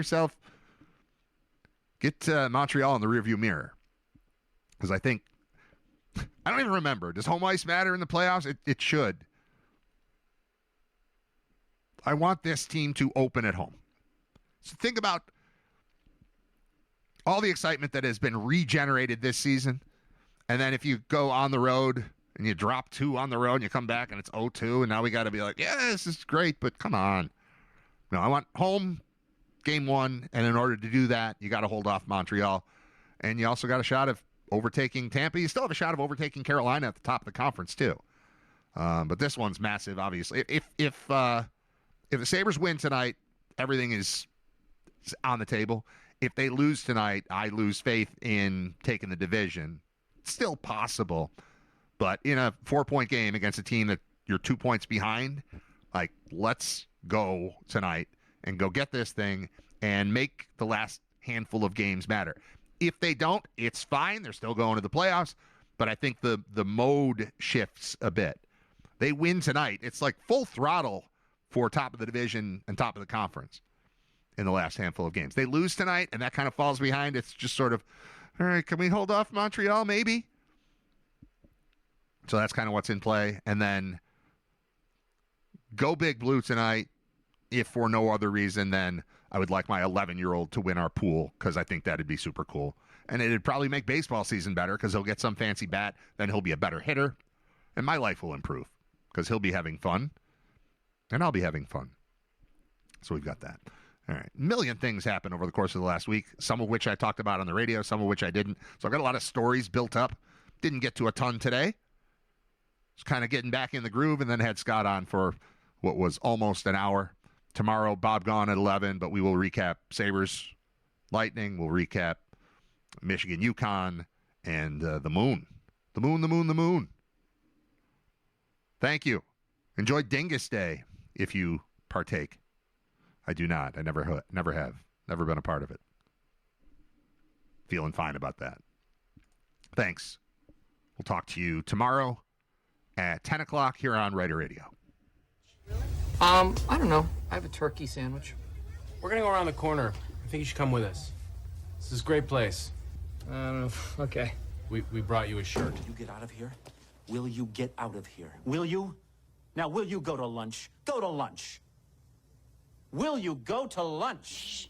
Montreal in the rearview mirror. Because I don't even remember. Does home ice matter in the playoffs? It should. I want this team to open at home. So think about all the excitement that has been regenerated this season. And then if you go on the road and you drop 2 on the road and you come back and it's 0-2, and now we got to be like, yeah, this is great, but come on. No, I want home game one, and in order to do that, you got to hold off Montreal. And you also got a shot of overtaking Tampa. You still have a shot of overtaking Carolina at the top of the conference, too. But this one's massive, obviously. If the Sabres win tonight, everything is on the table. If they lose tonight, I lose faith in taking the division. It's still possible. But in a 4-point game against a team that you're 2 points behind, like, let's go tonight and go get this thing and make the last handful of games matter. If they don't, it's fine. They're still going to the playoffs. But I think the mode shifts a bit. They win tonight. It's like full throttle for top of the division and top of the conference in the last handful of games. They lose tonight, and that kind of falls behind. It's just sort of, all right, can we hold off Montreal maybe? So that's kind of what's in play. And then go Big Blue tonight, if for no other reason than I would like my 11-year-old to win our pool, because I think that'd be super cool. And it'd probably make baseball season better because he'll get some fancy bat, then he'll be a better hitter, and my life will improve because he'll be having fun, and I'll be having fun. So we've got that. All right. A million things happened over the course of the last week, some of which I talked about on the radio, some of which I didn't. So I've got a lot of stories built up. Didn't get to a ton today. Just kind of getting back in the groove, and then had Scott on for what was almost an hour. Tomorrow, Bob gone at 11, but we will recap Sabres, Lightning. We'll recap Michigan, UConn, and the moon. The moon. Thank you. Enjoy Dingus Day if you partake. I do not. I never have. Never been a part of it. Feeling fine about that. Thanks. We'll talk to you tomorrow at 10 o'clock here on Writer Radio. I don't know. I have a turkey sandwich. We're gonna go around the corner. I think you should come with us. This is a great place. I don't know. Okay. We brought you a shirt. You get out of here? Will you get out of here? Will you? Now, will you go to lunch? Go to lunch. Will you go to lunch?